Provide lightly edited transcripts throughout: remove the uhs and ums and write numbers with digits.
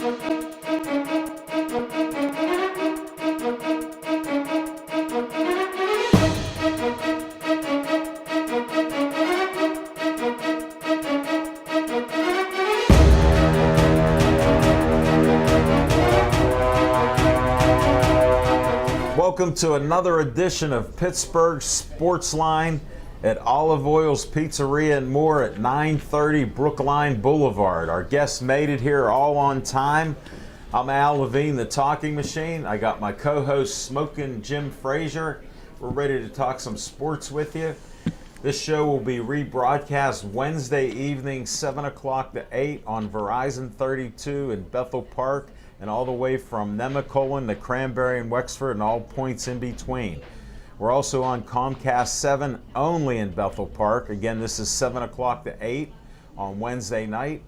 Welcome to another edition of Pittsburgh Sportsline at Olive Oil's Pizzeria and More at 930 Brookline Boulevard. Our guests made it here all on time. I'm Al Levine, the talking machine. I got my co-host Smokin' Jim Frazier. We're ready to talk some sports with you. This show will be rebroadcast Wednesday evening, 7 o'clock to 8 on Verizon 32 in Bethel Park, and all the way from Nemacolin to Cranberry and Wexford and all points in between. We're also on Comcast 7 only in Bethel Park. Again, this is 7 o'clock to 8 on Wednesday night.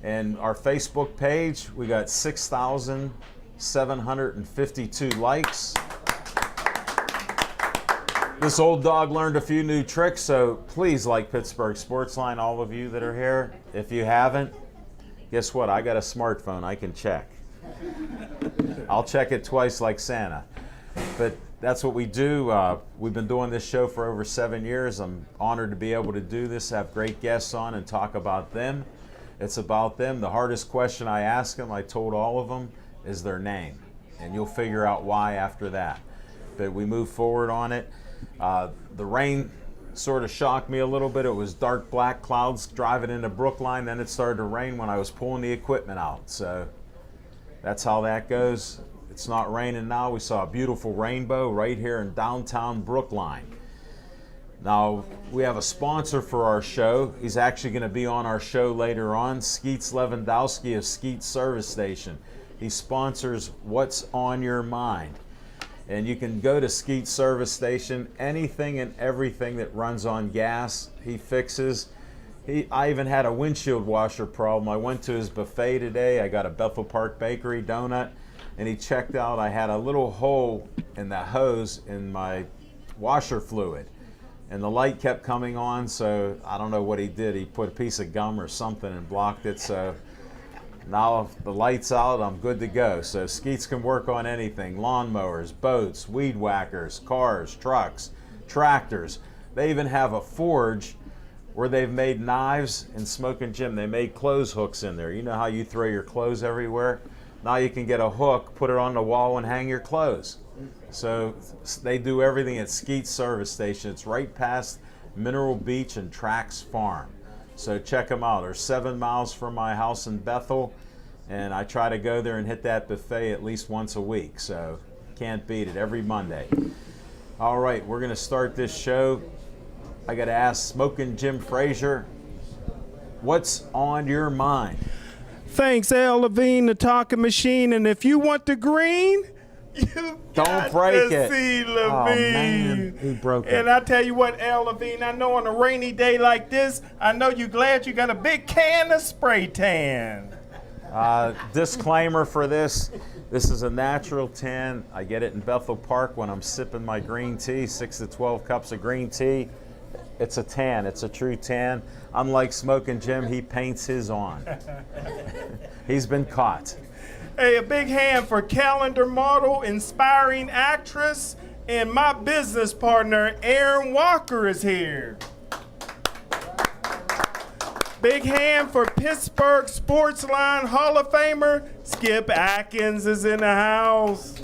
And our Facebook page, we got 6,752 likes. This old dog learned a few new tricks, so please like Pittsburgh Sportsline, all of you that are here. If you haven't, guess what? I got a smartphone. I can check. I'll check it twice like Santa. But that's what we do. We've been doing this show for over 7 years. I'm honored to be able to do this, have great guests on and talk about them. It's about them. The hardest question I ask them, I told all of them, is their name. And you'll figure out why after that. But we move forward on it. The rain sort of shocked me a little bit. It was dark black clouds driving into Brookline. Then it started to rain when I was pulling the equipment out. So that's how that goes. It's not raining now. We saw a beautiful rainbow right here in downtown Brookline. Now, we have a sponsor for our show. He's actually going to be on our show later on, Skeets Lewandowski of Skeets Service Station. He sponsors What's on Your Mind. And you can go to Skeets Service Station, anything and everything that runs on gas, he fixes. I even had a windshield washer problem. I went to his buffet today. I got a Bethel Park Bakery donut, and he checked out. I had a little hole in the hose in my washer fluid, and the light kept coming on, so I don't know what he did. He put a piece of gum or something and blocked it, so now if the light's out, I'm good to go. So Skeets can work on anything: lawnmowers, boats, weed whackers, cars, trucks, tractors. They even have a forge where they've made knives. And Smokin' Jim, they made clothes hooks in there. You know how you throw your clothes everywhere? Now you can get a hook, put it on the wall, and hang your clothes. So they do everything at Skeets Service Station. It's right past Mineral Beach and Trax Farm. So check them out. They're 7 miles from my house in Bethel, and I try to go there and hit that buffet at least once a week. So can't beat it, every Monday. All right, we're going to start this show. I got to ask Smokin' Jim Frazier, what's on your mind? Thanks, Al Levine, the talking machine. And if you want the green, you don't break it. See Levine. Oh, man, he broke it. And I tell you what, Al Levine, I know on a rainy day like this, I know you're glad you got a big can of spray tan. Disclaimer for this. This is a natural tan. I get it in Bethel Park when I'm sipping my green tea, 6 to 12 cups of green tea. It's a tan. It's a true tan. Unlike Smokin' Jim, he paints his on. He's been caught. Hey, a big hand for calendar model, inspiring actress, and my business partner, Aaron Walker, is here. Big hand for Pittsburgh Sportsline Hall of Famer, Skip Atkins is in the house.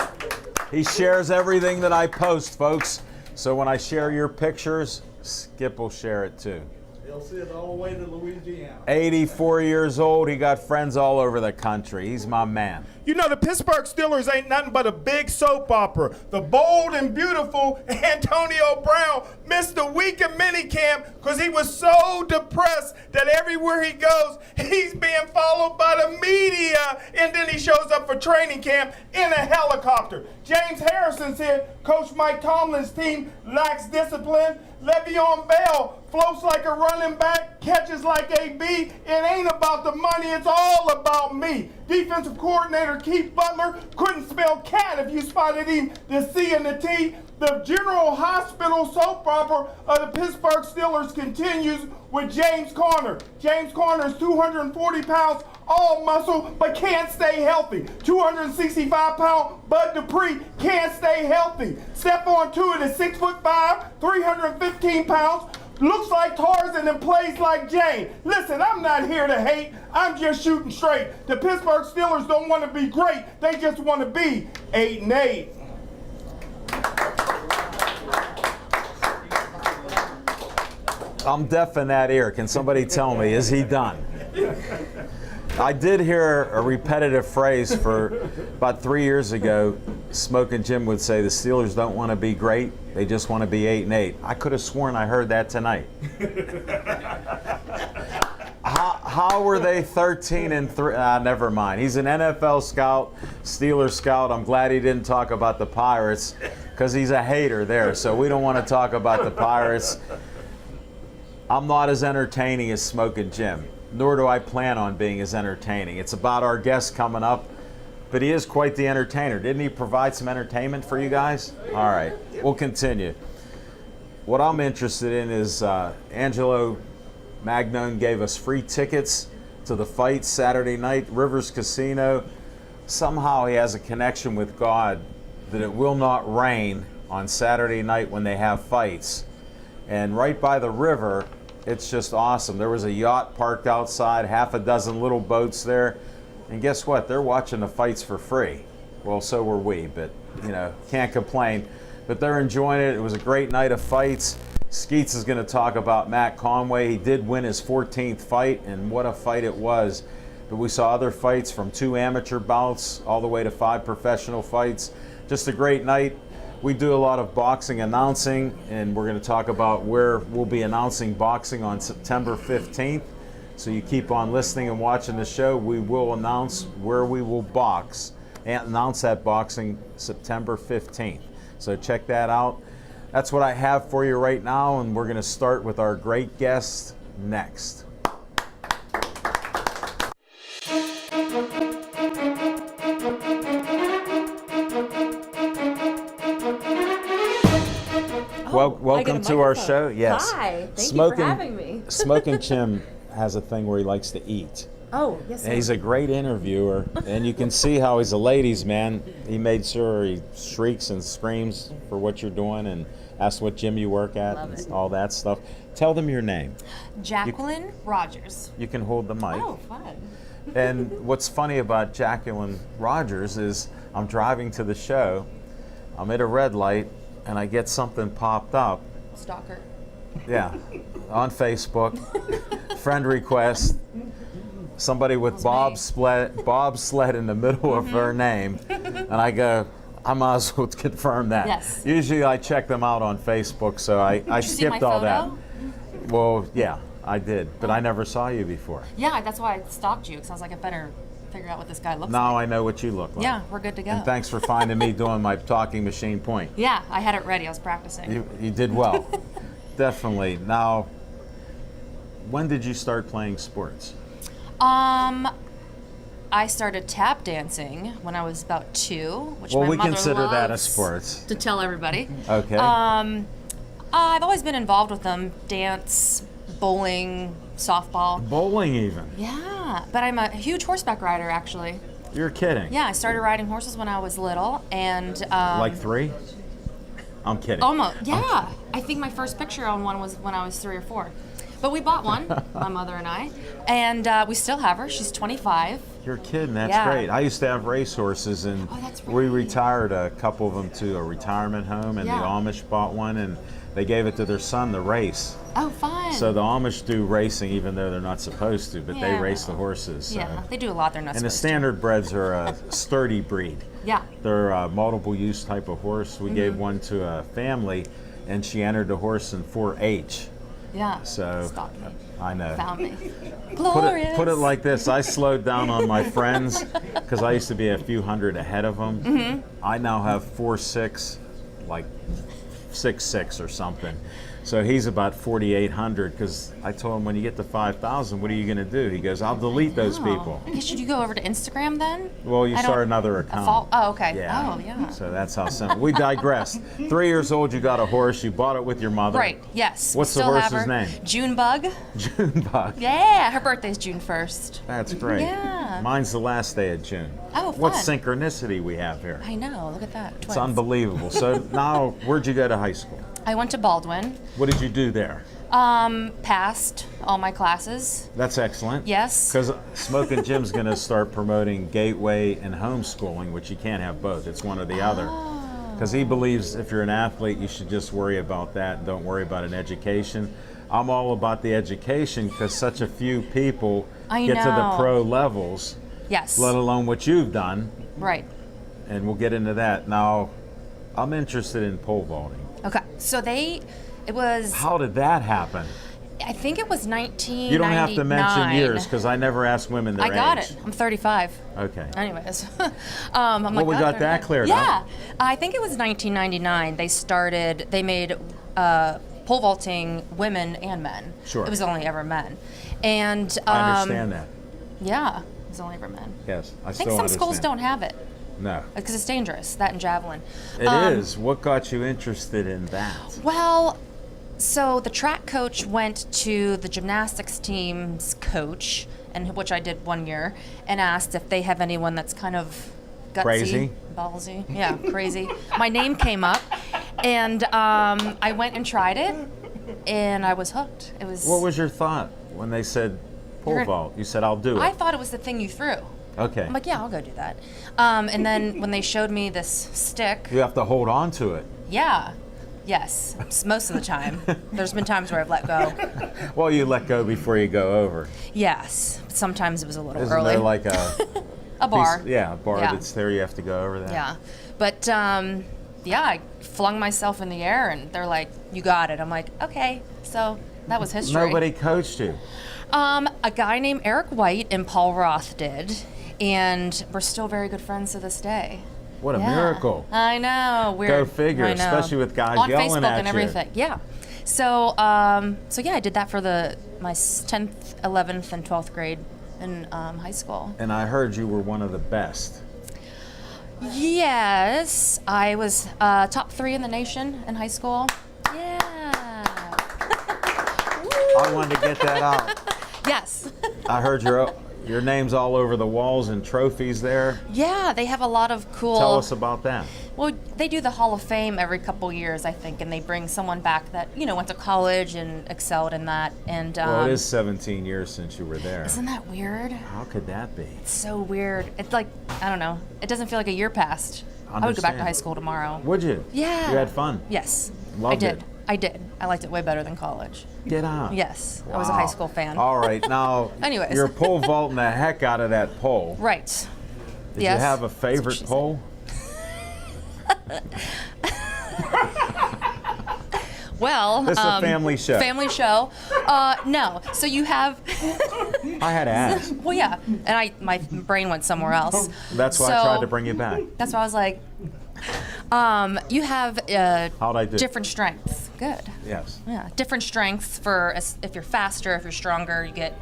He shares everything that I post, folks. So when I share your pictures, Skip will share it too. They'll see it all the way to Louisiana. 84 years old. He got friends all over the country. He's my man. You know, the Pittsburgh Steelers ain't nothing but a big soap opera. The bold and beautiful Antonio Brown missed a week of minicamp because he was so depressed that everywhere he goes, he's being followed by the media. And then he shows up for training camp in a helicopter. James Harrison's here. Coach Mike Tomlin's team lacks discipline. Le'Veon Bell floats like a running back, catches like AB. It ain't about the money, it's all about me. Defensive coordinator Keith Butler couldn't spell cat if you spotted him, the C and the T. The General Hospital soap opera of the Pittsburgh Steelers continues with James Conner. James Conner is 240 pounds, all muscle, but can't stay healthy. 265-pound Bud Dupree can't stay healthy. Stephon Tuitt is 6'5", 315 pounds. Looks like Tarzan and plays like Jane. Listen, I'm not here to hate. I'm just shooting straight. The Pittsburgh Steelers don't want to be great. They just want to be 8-8. I'm deaf in that ear. Can somebody tell me, is he done? I did hear a repetitive phrase for about 3 years ago. Smoking Jim would say the Steelers don't want to be great, they just want to be 8-8. I could have sworn I heard that tonight. How were they 13-3? Never mind. He's an NFL scout, Steelers scout. I'm glad he didn't talk about the Pirates because he's a hater there, so we don't want to talk about the Pirates. I'm not as entertaining as Smoking Jim, nor do I plan on being as entertaining. It's about our guest coming up, but he is quite the entertainer. Didn't he provide some entertainment for you guys? All right, we'll continue. What I'm interested in is Angelo Magnone gave us free tickets to the fight Saturday night, Rivers Casino. Somehow he has a connection with God that it will not rain on Saturday night when they have fights. And right by the river, it's just awesome. There was a yacht parked outside, half a dozen little boats there. And guess what? They're watching the fights for free. Well, so were we, but, you know, can't complain. But they're enjoying it. It was a great night of fights. Skeets is going to talk about Matt Conway. He did win his 14th fight, and what a fight it was. But we saw other fights from 2 amateur bouts all the way to 5 professional fights. Just a great night. We do a lot of boxing announcing, and we're going to talk about where we'll be announcing boxing on September 15th. So you keep on listening and watching the show. We will announce where we will box and announce that boxing September 15th. So check that out. That's what I have for you right now, and we're going to start with our great guest next. Welcome to our show. Yes. Hi. Thank you for having me. Smoking Jim has a thing where he likes to eat. Oh, yes. And he's a great interviewer, and you can see how he's a ladies' man. He made sure he shrieks and screams for what you're doing and asks what gym you work at and all that stuff. Tell them your name. Jacqueline Rogers. You can hold the mic. Oh, fun. And what's funny about Jacqueline Rogers is I'm driving to the show, I'm at a red light, and I get something popped up. Stalker. Yeah, on Facebook, friend request, somebody with bobsled in the middle of her name, and I go, I might as well confirm that. Yes. Usually I check them out on Facebook, so I Did you see skipped my all photo? that. Well, yeah, I did, but I never saw you before. Yeah, that's why I stalked you, because I was like, I better figure out what this guy looks like. Now I know what you look like. Yeah, we're good to go. And thanks for finding me doing my talking machine point. Yeah, I had it ready. I was practicing. You did well. Definitely. Now, when did you start playing sports? I started tap dancing when I was about 2, which Well, my we mother consider that a loves sports. to tell everybody. Okay. I've always been involved with them. Dance, bowling, softball. Bowling even. Yeah, but I'm a huge horseback rider, actually. You're kidding. Yeah, I started riding horses when I was little, and Like 3? I'm kidding. almost. Yeah, I think my first picture on one was when I was 3 or 4. But we bought one, my mother and I, and we still have her. She's 25. You're kidding. That's Yeah. great. I used to have racehorses, and Oh, that's we right. retired a couple of them to a retirement home, and Yeah. the Amish bought one, and they gave it to their son to race. Oh, fun. So the Amish do racing, even though they're not supposed to, but they Yeah. race the horses. So. Yeah, they do a lot. They're not And the supposed to. standard breds are a sturdy breed. Yeah. They're a multiple use type of horse. We gave one to a family, and she entered the horse in 4-H. Yeah. So Stalked me. I know. Found me. Put Glorious. it like this. I slowed down on my friends because I used to be a few hundred ahead of them. Mm-hmm. I now have 4.6, like 6.6 or something. So he's about 4,800 because I told him when you get to 5,000, what are you going to do? He goes, I'll delete those people. Okay, should you go over to Instagram then? Well, you I start don't- another a account. Oh, okay. Yeah. Oh, yeah. So that's how simple. We digress. 3 years old, you got a horse. You bought it with your mother. Right. Yes. What's the Still have horse's her. name? Junebug. Junebug. Yeah, her birthday's June 1st. That's great. Yeah. Mine's the last day of June. Oh, What fun. synchronicity we have here. I know. Look at that. It's Twins. unbelievable. So now, where'd you go to high school? I went to Baldwin. What did you do there? Passed all my classes. That's excellent. Yes. Because Smoking Jim's going to start promoting Gateway and homeschooling, which you can't have both. It's one or the other. Because he believes if you're an athlete, you should just worry about that and don't worry about an education. I'm all about the education because such a few people I get to the know. pro levels, Yes. let alone what you've done. Right. And we'll get into that. Now, I'm interested in pole vaulting. Okay. So it was, How did that happen? I think it was 1999. You don't have to mention years because I never ask women their I got age. it. I'm 35. Okay. Anyways, I'm like, we oh, got that 35. cleared Yeah, up. I think it was 1999. They made pole vaulting women and men. Sure. It was only ever men, and I understand that. Yeah, it was only ever men. Yes, I I think still some schools understand. don't have it No. because it's dangerous. That and javelin. It is. What got you interested in that? Well, so the track coach went to the gymnastics team's coach, and which I did 1 year, and asked if they have anyone that's kind of gutsy, Crazy? ballsy, yeah, crazy. My name came up, and I went and tried it, and I was hooked. It was. What was your thought when they said pole You're- vault? You said, I'll do it. I thought it was the thing you threw. Okay. I'm like, yeah, I'll go do that. And then when they showed me this stick, You have to hold on to it. yeah. Yes, most of the time. There's been times where I've let go. Well, you let go before you go over. Yes, sometimes it was a little Isn't early. there like a A bar. Yeah, a bar Yeah. that's there. You have to go over that. Yeah. But yeah, I flung myself in the air and they're like, you got it. I'm like, okay. So that was history. Nobody coached you. A guy named Eric White and Paul Roth did. And we're still very good friends to this day. What a Yeah. miracle. I know. Weird. Go figure, I know. especially with guys on yelling Facebook at and you. everything. Yeah. So so yeah, I did that for my 10th, 11th, and 12th grade in high school. And I heard you were one of the best. Yes, I was top 3 in the nation in high school. Yeah. I wanted to get that out. Yes. I heard your name's all over the walls and trophies there. Yeah, they have a lot of cool. Tell us about that. Well, they do the Hall of Fame every couple years, I think, and they bring someone back that went to college and excelled in that. And Well, it is 17 years since you were there. Isn't that weird? How could that be? It's so weird. It's like I don't know. It doesn't feel like a year passed. I would go back to Understand. high school tomorrow. Would you? Yeah. You had fun? Yes. Loved I did. it. I did. I liked it way better than college. Get out. Yes. I was a Wow. high school fan. All right, now Anyways. you're pole vaulting the heck out of that pole. Right. Did Yes. you have a That's what favorite she said. pole? Well, This is a family show. Family show. No. So you have. I had to ask. Well, yeah. And my brain went somewhere else. That's why I tried to bring you back. That's why I was like, you have How'd I do? different strengths. Good. Yes. Yeah, different strengths for if you're faster, if you're stronger, you get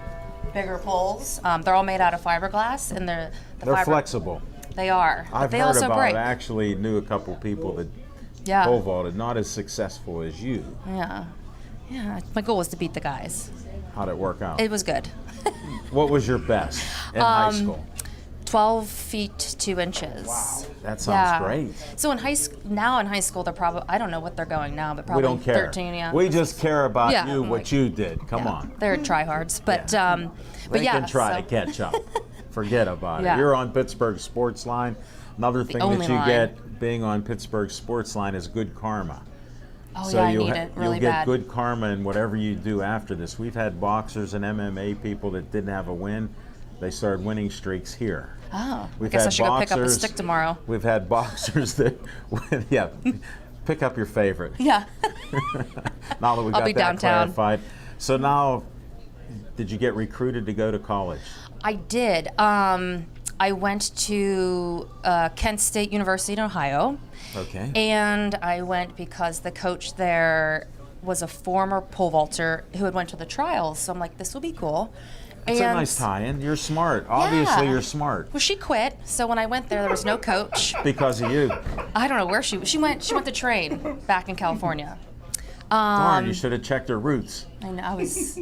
bigger poles. They're all made out of fiberglass, and the They're fiber, flexible. They are. I've they heard also about break. it. I actually knew a couple people that Yeah. pole vaulted, not as successful as you. Yeah. Yeah. My goal was to beat the guys. How'd it work out? It was good. What was your best in high school? 12 feet 2 inches. Wow, that sounds great. So in high school they're probably, I don't know what they're going now, but probably We don't care. 13. Yeah. We just care about Yeah, you, I'm what like- you did. Come Yeah, on. They're tryhards, but Yeah. but They yeah. can try so- to catch up. Forget about Yeah. it. You're on Pittsburgh Sports Line. Another thing that only you line. get being on Pittsburgh Sports Line is good karma. Oh yeah, I need it really you'll get bad. good karma in whatever you do after this. We've had boxers and MMA people that didn't have a win. They started winning streaks here. Oh, We've I guess I had should go pick up a boxers- stick tomorrow. We've had boxers that, yeah, pick up your favorite. Yeah. Now that we I'll got be that downtown. clarified. So now, did you get recruited to go to college? I did. I went to Kent State University in Ohio. Okay. And I went because the coach there was a former pole vaulter who had went to the trials. So I'm like, this will be cool. It's a nice tie-in. You're smart. Obviously, Yeah. you're smart. Well, she quit. So when I went there was no coach. Because of you. I don't know where she went to train back in California. Darn, you should have checked her roots. I know, I was a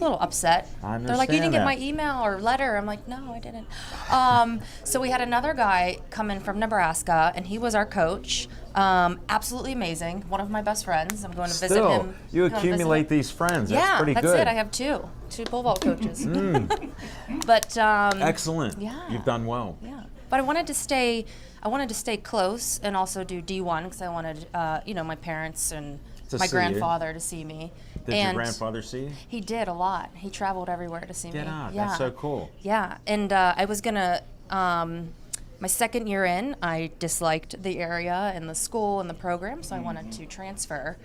little upset. I They're like, you didn't understand get that. my email or letter. I'm like, no, I didn't. So we had another guy come in from Nebraska, and he was our coach. Absolutely amazing. One of my best friends. I'm going to visit Still, him. you going to visit accumulate him. these friends. That's Yeah, pretty that's good. it. I have two pole vault coaches. But Excellent. Yeah. You've done well. yeah, but I wanted to stay close and also do D1 because I wanted, my parents and To my see you. grandfather to see me. Did and your grandfather see you? He did a lot. He traveled everywhere to see me. Get out. Yeah. That's so cool. Yeah, and I was gonna. My second year in, I disliked the area and the school and the program, so I wanted to transfer.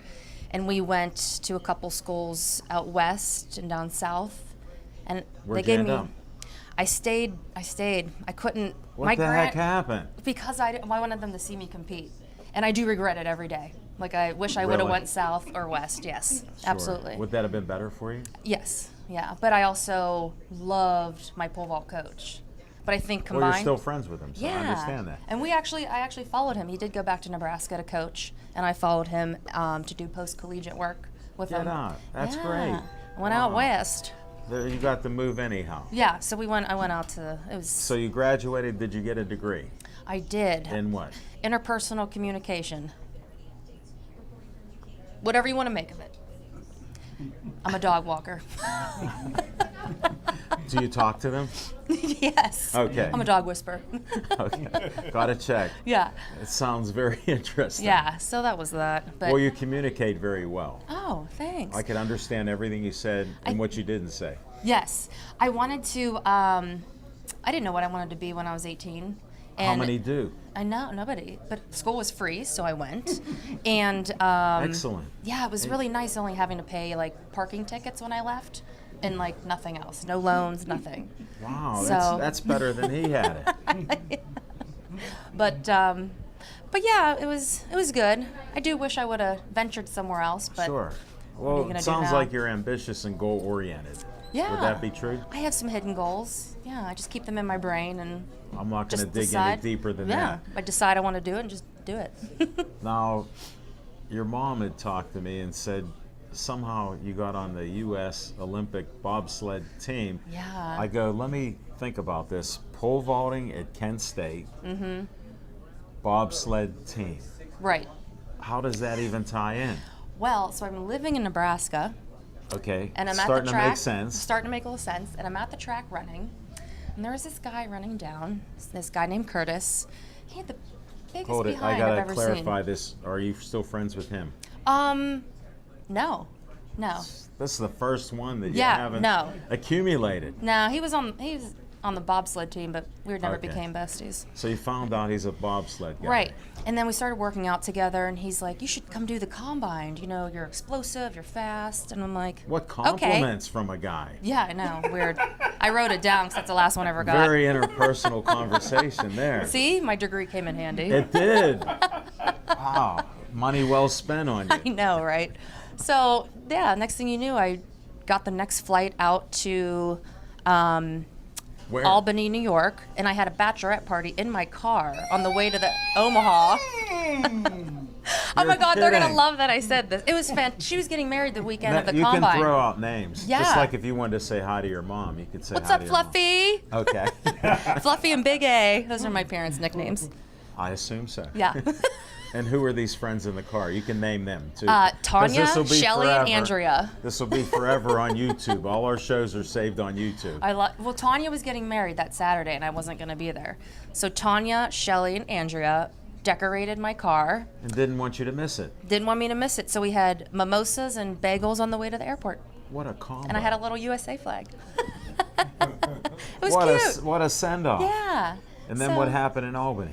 And we went to a couple schools out west and down south, and Where'd they you gave end me. up? I stayed. I couldn't. What the heck happened? Because I wanted them to see me compete, and I do regret it every day. Like I wish I would have Really? went south or west. Yes, Sure. absolutely. Would that have been better for you? Yes, yeah. But I also loved my pole vault coach. But I think Well, combined. you're still friends with him, so yeah. I understand that. And I actually followed him. He did go back to Nebraska to coach, and I followed him to do post-collegiate work with Get him. out. That's Yeah. great. Went out Wow. west. There, you got to move anyhow. Yeah. So I went out to. It was. So you graduated. Did you get a degree? I did. In what? Interpersonal communication. Whatever you want to make of it. I'm a dog walker. Do you talk to them? Yes. Okay. I'm a dog whisperer. Okay. Gotta check. Yeah. It sounds very interesting. Yeah. So that was that. But Well, you communicate very well. oh, thanks. I could understand everything you said and I- what you didn't say. Yes, I wanted to. I didn't know what I wanted to be when I was 18. And How many do? I know nobody, but school was free, so I went. And Excellent. yeah, it was really nice only having to pay like parking tickets when I left, and like nothing else, no loans, nothing. Wow, So- that's better than he had it. But yeah, it was good. I do wish I would have ventured somewhere else, but Sure. are you Well, gonna it do sounds now? like you're ambitious and goal oriented. yeah. Would that be true? I have some hidden goals. Yeah, I just keep them in my brain and I'm not going to just dig decide. any deeper than yeah, that. I decide I want to do it and just do it. Now, your mom had talked to me and said somehow you got on the U.S. Olympic bobsled team. Yeah. I go, let me think about this. Pole vaulting at Kent State, bobsled team. Right. How does that even tie in? Well, so I'm living in Nebraska, Okay, and I'm starting at the to track. make sense. Starting to make a little sense. And I'm at the track running, and there was this guy running down. This guy named Curtis. He had the biggest Hold it, behind I I've gotta ever clarify seen. this. Are you still friends with him? No. This is the first one that you Yeah, haven't no. accumulated. No, he was on the bobsled team, but we never Okay. became besties. So you found out he's a bobsled guy. Right. And then we started working out together, and he's like, you should come do the combine. You know, you're explosive, you're fast. And I'm like, What okay. compliments from a guy. Yeah, I know. Weird. I wrote it down because that's the last one I ever got. Very interpersonal conversation there. See, my degree came in handy. It did. Wow. Money well spent on I you. know, right? So, yeah, next thing you knew, I got the next flight out to Where? Albany, New York, and I had a bachelorette party in my car on the way to the Omaha. Oh my God, they're kidding. gonna love that I said this. It was She was getting married the weekend of the you combine. can throw out names. Just Yeah. like if you wanted to say hi to your mom, you could say What's hi up, to your mom. Fluffy? Okay. Fluffy and Big A. Those are my parents' nicknames. I assume so. Yeah. And who are these friends in the car? You can name them too. 'Cause Tanya, this'll be Shelly, and forever. Andrea. This will be forever on YouTube. All our shows are saved on YouTube. Well, Tanya was getting married that Saturday, and I wasn't going to be there. So Tanya, Shelly, and Andrea decorated my car. And didn't want you to miss it. Didn't want me to miss it, so we had mimosas and bagels on the way to the airport, What a combo. and I had a little USA flag. It was what cute. what a send off. Yeah. And then So, what happened in Albany?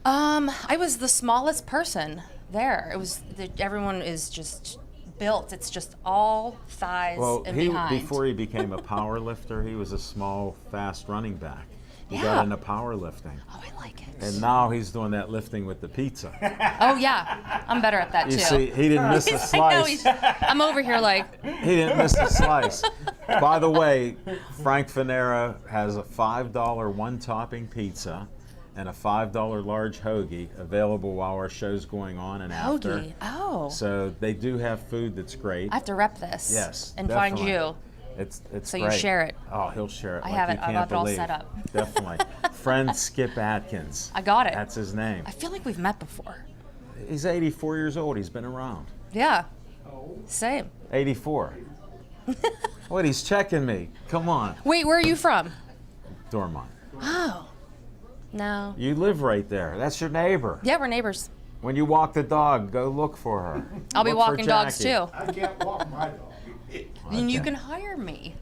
I was the smallest person there. It was everyone is just built. It's just all thighs Well, and behind. before he became a power lifter, he was a small, fast running back. He Yeah. got into powerlifting. Oh, I like it. And now he's doing that lifting with the pizza. Oh yeah, I'm better at that You too. see, he didn't miss a I know, slice. I'm over here like, He didn't miss a slice. By the way, Frank Fanera has a $5 one-topping pizza and a $5 large hoagie available while our show's going on and after. hoagie. Oh, So they do have food that's great. I have to rep this. Yes, And definitely. find you. It's So great. you share it. Oh, he'll share it. I like have you it. I can't have it all believe. set up. Definitely. Friend Skip Atkins. I got it. That's his name. I feel like we've met before. He's 84 years old. He's been around. Yeah. Same. 84. What? He's checking me. Come on, Wait, where are you from? Dormont. Oh. No. You live right there. That's your neighbor. Yeah, we're neighbors. When you walk the dog, go look for her. I'll be Look for walking dogs Jackie. too. I can't walk my dog. And you can hire me.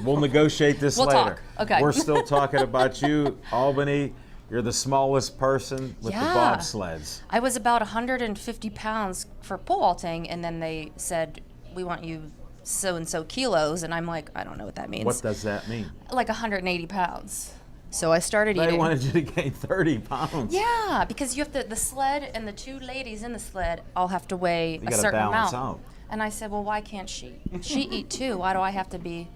We'll negotiate this We'll later. talk. Okay. We're still talking about you, Albany. You're the smallest person with the Yeah. bobsleds. I was about 150 pounds for pole vaulting, and then they said, we want you so and so kilos, and I'm like, I don't know what that means. What does that mean? Like 180 pounds. So I started They eating. wanted you to gain 30 pounds. Yeah, because you have to, the sled and the two ladies in the sled all have to weigh a gotta certain balance amount. out. And I said, well, why can't she? She eat too. Why do I have to eat?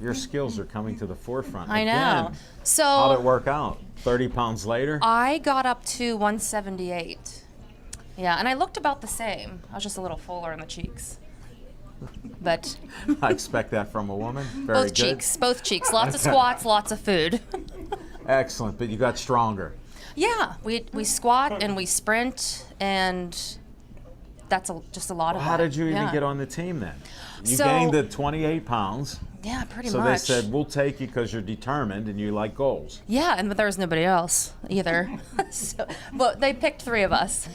Your skills are coming to the forefront. I know. Again, So how'd it work out? 30 pounds later? I got up to 178. Yeah, and I looked about the same. I was just a little fuller in the cheeks. But I expect that from a woman. Very both good. both cheeks. Lots of squats, lots of food. Excellent, but you got stronger. Yeah, we squat and we sprint, and that's just a lot of How that. did you even Yeah. get on the team then? You So- gained the 28 pounds. Yeah, pretty So much. they said, we'll take you because you're determined and you like goals. Yeah, and but there was nobody else either. But they picked three of us.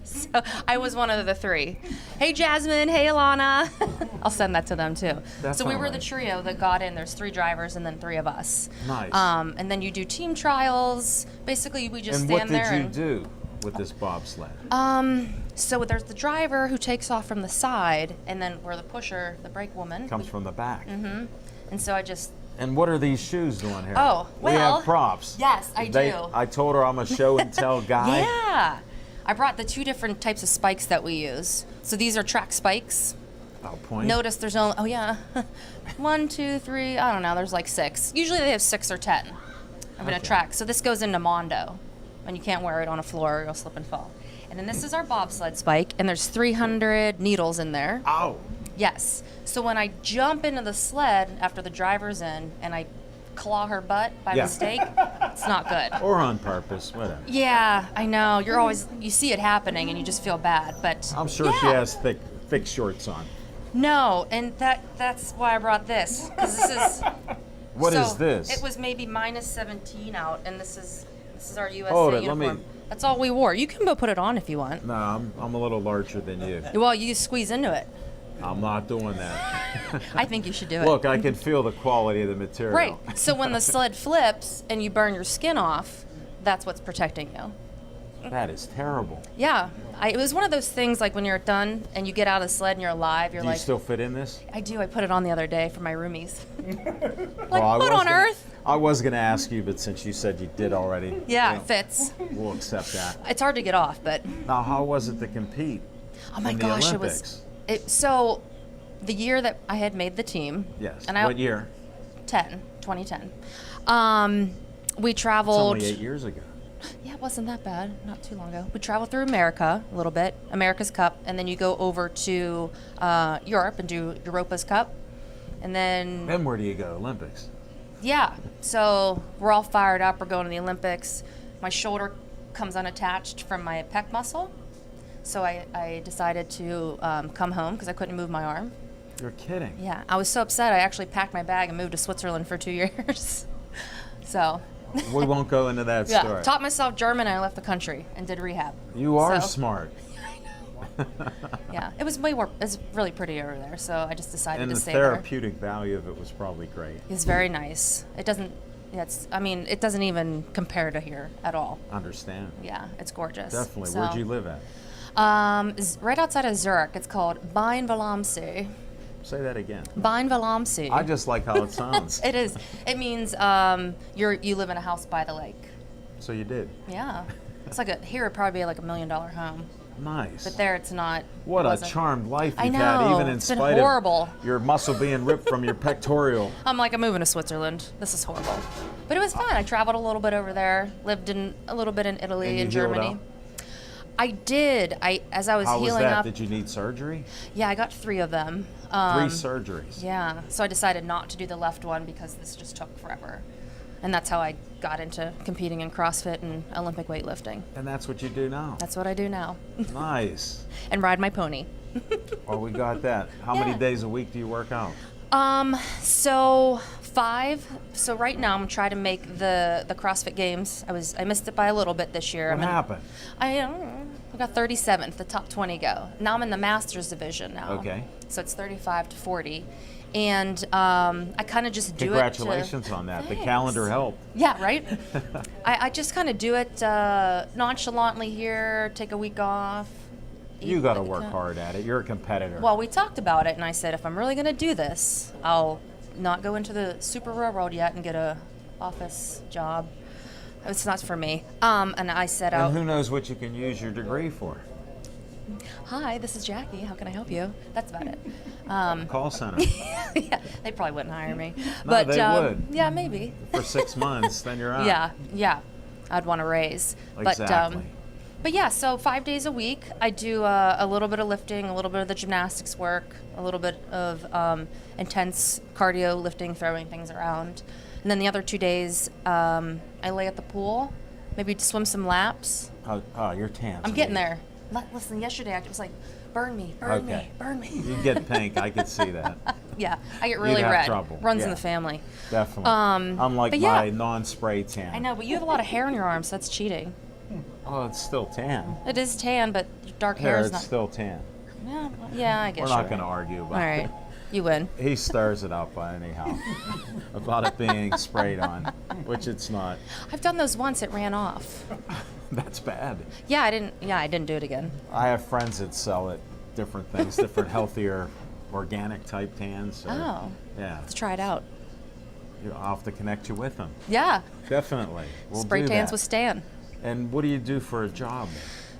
So I was one of the three. Hey, Jasmine. Hey, Alana. I'll send that to them too. That's so we all were the right. trio that got in. There's 3 drivers and then 3 of us. Nice. And then you do team trials. Basically, we just And stand what there did you and. do with this bobsled? So there's the driver who takes off from the side, and then we're the pusher, the brake woman. Comes from the back. And so I just. And what are these shoes doing here? Oh, we well, have props. yes, I do. I told her I'm a show and tell guy. Yeah. I brought the 2 different types of spikes that we use. So these are track spikes. I'll point. Notice there's only, oh yeah, 1, 2, 3, I don't know, there's like 6. Usually they have 6 or 10 of an Okay. track. So this goes into Mondo, and you can't wear it on a floor or you'll slip and fall. And then this is our bobsled spike, and there's 300 needles in there. Ow. Yes. So when I jump into the sled after the driver's in and I claw her butt by Yeah. mistake, it's not good. Or on purpose, whatever. Yeah, I know. You see it happening and you just feel bad, but I'm sure she yeah. has thick shorts on. No, and that's why I brought this, because this is. What so is this? It was maybe minus 17 out, and this is our USA Hold it, let me- uniform. That's all we wore. You can go put it on if you want. No, I'm a little larger than you. Well, you squeeze into it. I'm not doing that. I think you should do it. Look, I can feel the quality of the material. Right. So when the sled flips and you burn your skin off, that's what's protecting you. That is terrible. Yeah. It was one of those things like when you're done and you get out of the sled and you're alive, you're Do you like, still fit in this? I do. I put it on the other day for my roomies. Like, Well, I what was on gonna- earth? I was going to ask you, but since you said you did already, Yeah, well, it fits. we'll accept that. It's hard to get off, but Now, how was it to compete oh my in the gosh, Olympics? so the year that I had made the team. Yes. And What year? 2010. We It's traveled. only 8 years ago. Yeah, it wasn't that bad. Not too long ago. We traveled through America a little bit, America's Cup, and then you go over to Europe and do Europa's Cup, and then Then where do you go? Olympics. yeah. So we're all fired up. We're going to the Olympics. My shoulder comes unattached from my pec muscle, so I decided to come home because I couldn't move my arm. You're kidding. Yeah, I was so upset. I actually packed my bag and moved to Switzerland for 2 years. So. We won't go into that Yeah, story. taught myself German and I left the country and did rehab. You are So, smart. Yeah, it was way more, it's really pretty over there, so I just decided And to the stay there. therapeutic value of it was probably great. It's very nice. It doesn't, it doesn't even compare to here at all. Understand. Yeah, it's gorgeous. Definitely. So, Where'd you live at? Right outside of Zurich. It's called Bein Wallamsee. Say that again. Bain Valamsi. I just like how it sounds. It is. It means you live in a house by the lake. So you did. Yeah. It's like here it'd probably be like $1 million home, Nice. but there it's not. What it a wasn't. charmed life I you've had, know. even in It's been spite horrible. of your muscle being ripped from your pectoral. I'm like, I'm moving to Switzerland. This is horrible. But it was fun. I traveled a little bit over there, lived in a little bit in Italy And you and healed Germany. up? I did. As I was How was healing that? up. Did you need surgery? Yeah, I got 3 of them. 3 surgeries. Yeah. So I decided not to do the left one because this just took forever. And that's how I got into competing in CrossFit and Olympic weightlifting. And that's what you do now. That's what I do now. Nice. And ride my pony. Oh, we got that. How many Yeah. days a week do you work out? So 5. So right now I'm trying to make the CrossFit Games. I missed it by a little bit this year. What happened? I got 37th. The top 20 go. Now I'm in the Masters division now. Okay. So it's 35 to 40, and I kind of just do Congratulations it. on that. The Thanks. calendar helped. Yeah, right. I just kind of do it nonchalantly here. Take a week off. You got to work hard at it. You're a competitor. Well, we talked about it, and I said if I'm really going to do this, I'll not go into the super railroad yet and get a office job. It's not for me. And I set out. and who knows what you can use your degree for? Hi, this is Jackie. How can I help you? That's about it. Call center. Yeah, they probably wouldn't hire me. No, But they would. Yeah, maybe. For 6 months, then you're out. Yeah. I'd want to raise. Exactly. But yeah, so 5 days a week, I do a little bit of lifting, a little bit of the gymnastics work, a little bit of intense cardio, lifting, throwing things around. And then the other 2 days, I lay at the pool, maybe swim some laps. Oh, you're tan. I'm getting there. Listen, yesterday I was like, burn me, burn me, burn me. You get pink. I could see that. Yeah, I get really have red. trouble, Runs yeah. in the family. Definitely. Unlike but yeah. my non-spray tan. I know, but you have a lot of hair on your arms, so that's cheating. Oh, it's still tan. It is tan, but dark hair Hair, is it's not. still tan. Yeah, I guess We're you're not going to right. argue about All right, it. you win. He stirs it up anyhow about it being sprayed on, which it's not. I've done those once. It ran off. That's bad. Yeah, I didn't do it again. I have friends that sell it, different things, different healthier, organic type tans. So, Oh, yeah. let's try it out. I'll have to connect you with them. Yeah, Definitely. We'll spray do tans that. with Stan. And what do you do for a job?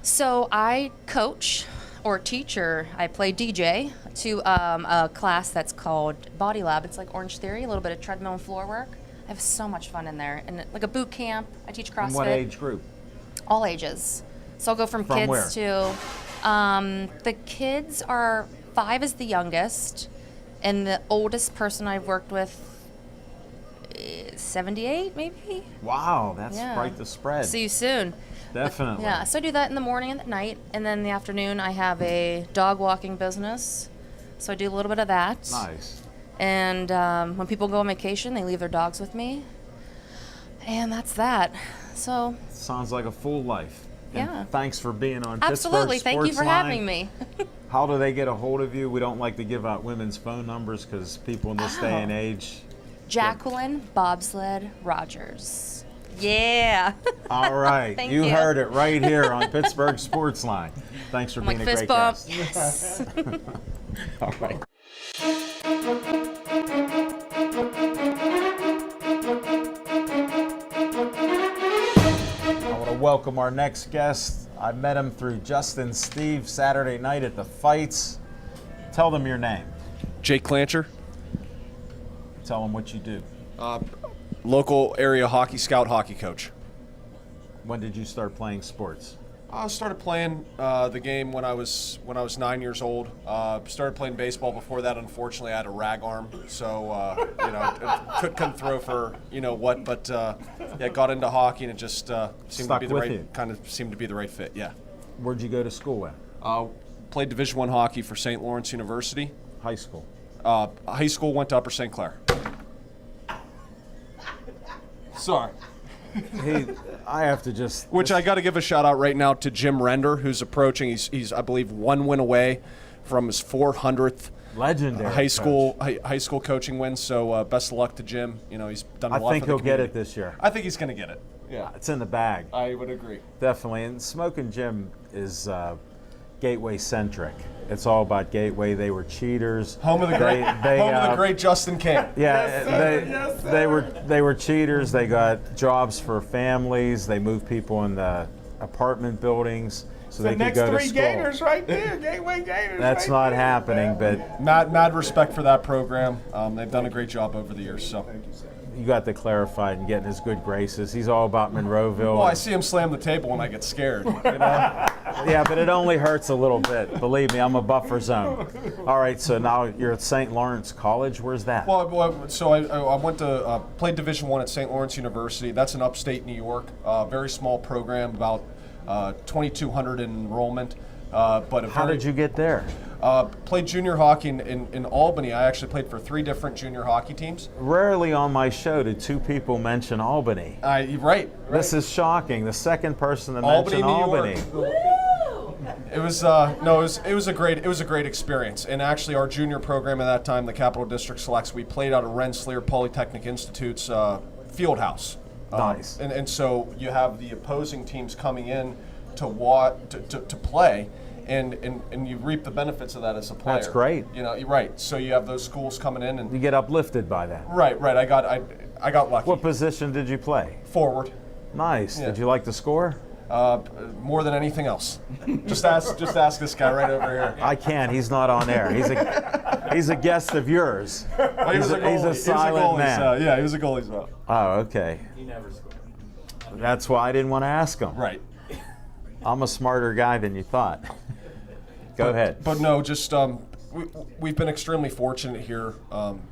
So I coach or teach, or I play DJ to a class that's called Body Lab. It's like Orange Theory, a little bit of treadmill and floor work. I have so much fun in there, and like a boot camp. I teach CrossFit. And what age group? All ages. So I'll go from kids where? to the kids are 5 is the youngest, and the oldest person I've worked with is 78 maybe. Wow, that's Yeah. quite the spread. See you soon. Definitely. Yeah, so I do that in the morning and at night, and then in the afternoon I have a dog walking business, so I do a little bit of that. Nice. And when people go on vacation, they leave their dogs with me, and that's that. So Sounds like a full life. And Yeah. thanks for being on absolutely, Pittsburgh thank you for Sportsline. having me. How do they get a hold of you? We don't like to give out women's phone numbers because people in this day and Oh. age. Jacqueline Bobsled Rogers. Yeah. All right, Thank you you. heard it right here on Pittsburgh Sportsline. Thanks for I'm being like a fist great bump. guest. Yes. All right. I want to welcome our next guest. I met him through Justin Steve Saturday night at the fights. Tell them your name. Jake Clancher, Tell them what you do. local area hockey scout, hockey coach. When did you start playing sports? I started playing the game when I was 9 years old. Started playing baseball before that. Unfortunately, I had a rag arm, so couldn't throw for what. But yeah, got into hockey and it just seemed Stuck to be the with right you. kind of seemed to be the right fit. Yeah. Where'd you go to school at? Played Division I hockey for St. Lawrence University. High school. High school went to Upper St. Clair. Sorry. Hey, I have to just. Which I got to give a shout out right now to Jim Render, who's approaching. He's I believe 1 win away from his 400th Legendary. high school coach. high school coaching win. So best of luck to Jim. He's done a I lot think for the he'll get community. it this year. I think he's going to get it. Yeah, It's in the bag. I would agree. Definitely. And Smoking Jim is Gateway centric. It's all about Gateway. They were cheaters. Home of the great, home of the great Justin King. Yeah, Yes, sir. Yes, sir. they were cheaters. They got jobs for families. They moved people in the apartment buildings so The they could next go to 3 school. Gators right there, Gateway Gators. That's right not there. happening, but Mad respect for that program. They've done a great job over the years. So. you got to clarify and get in his good graces. He's all about Monroeville. Well, I see him slam the table when I get scared. You know? Yeah, but it only hurts a little bit. Believe me, I'm a buffer zone. All right, so now you're at St. Lawrence College. Where's that? Well, so I went to played Division I at St. Lawrence University. That's in upstate New York. Very small program, about 2,200 in enrollment. But How did you get there? Played junior hockey in Albany. I actually played for 3 different junior hockey teams. Rarely on my show did 2 people mention Albany. Right. This is shocking. The second person to Albany, mention New Albany. York. It was it was a great experience. And actually, our junior program at that time, the Capital District Selects, we played out of Rensselaer Polytechnic Institute's field house. Nice. And so you have the opposing teams coming in to play. And you reap the benefits of that as a player. That's great. You know, you're right. So you have those schools coming in, and You get uplifted by that. right. I got lucky. What position did you play? Forward, Nice. Yeah. Did you like to score? more than anything else. Just ask this guy right over here. I can't. He's not on air. He's a guest of yours. Well, he was a goalie. He's a silent man. Yeah, he was a goalie. So. Oh, okay. He never scored. That's why I didn't want to ask him. Right. I'm a smarter guy than you thought. Go ahead. But no, just we've been extremely fortunate here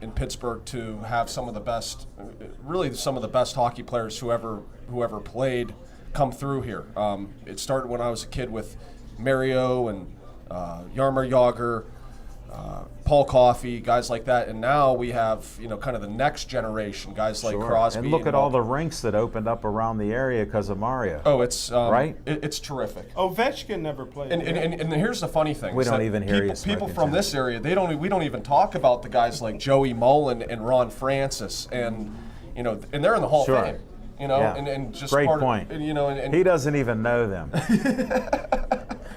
in Pittsburgh to have some of the best, really some of the best hockey players who ever played come through here. It started when I was a kid with Mario and Jaromir Jagr, Paul Coffey, guys like that, and now we have kind of the next generation, guys like Sure. Crosby. And look at all the rinks that opened up around the area because of Mario. Oh, it's Right? It's terrific. Ovechkin never played. And here's the funny thing. We is don't that even hear you people smoking, from John. this area, we don't even talk about the guys like Joey Mullen and Ron Francis, and and they're in the Hall Sure. of Fame. Yeah. And just Great part point. Of, and He doesn't even know them.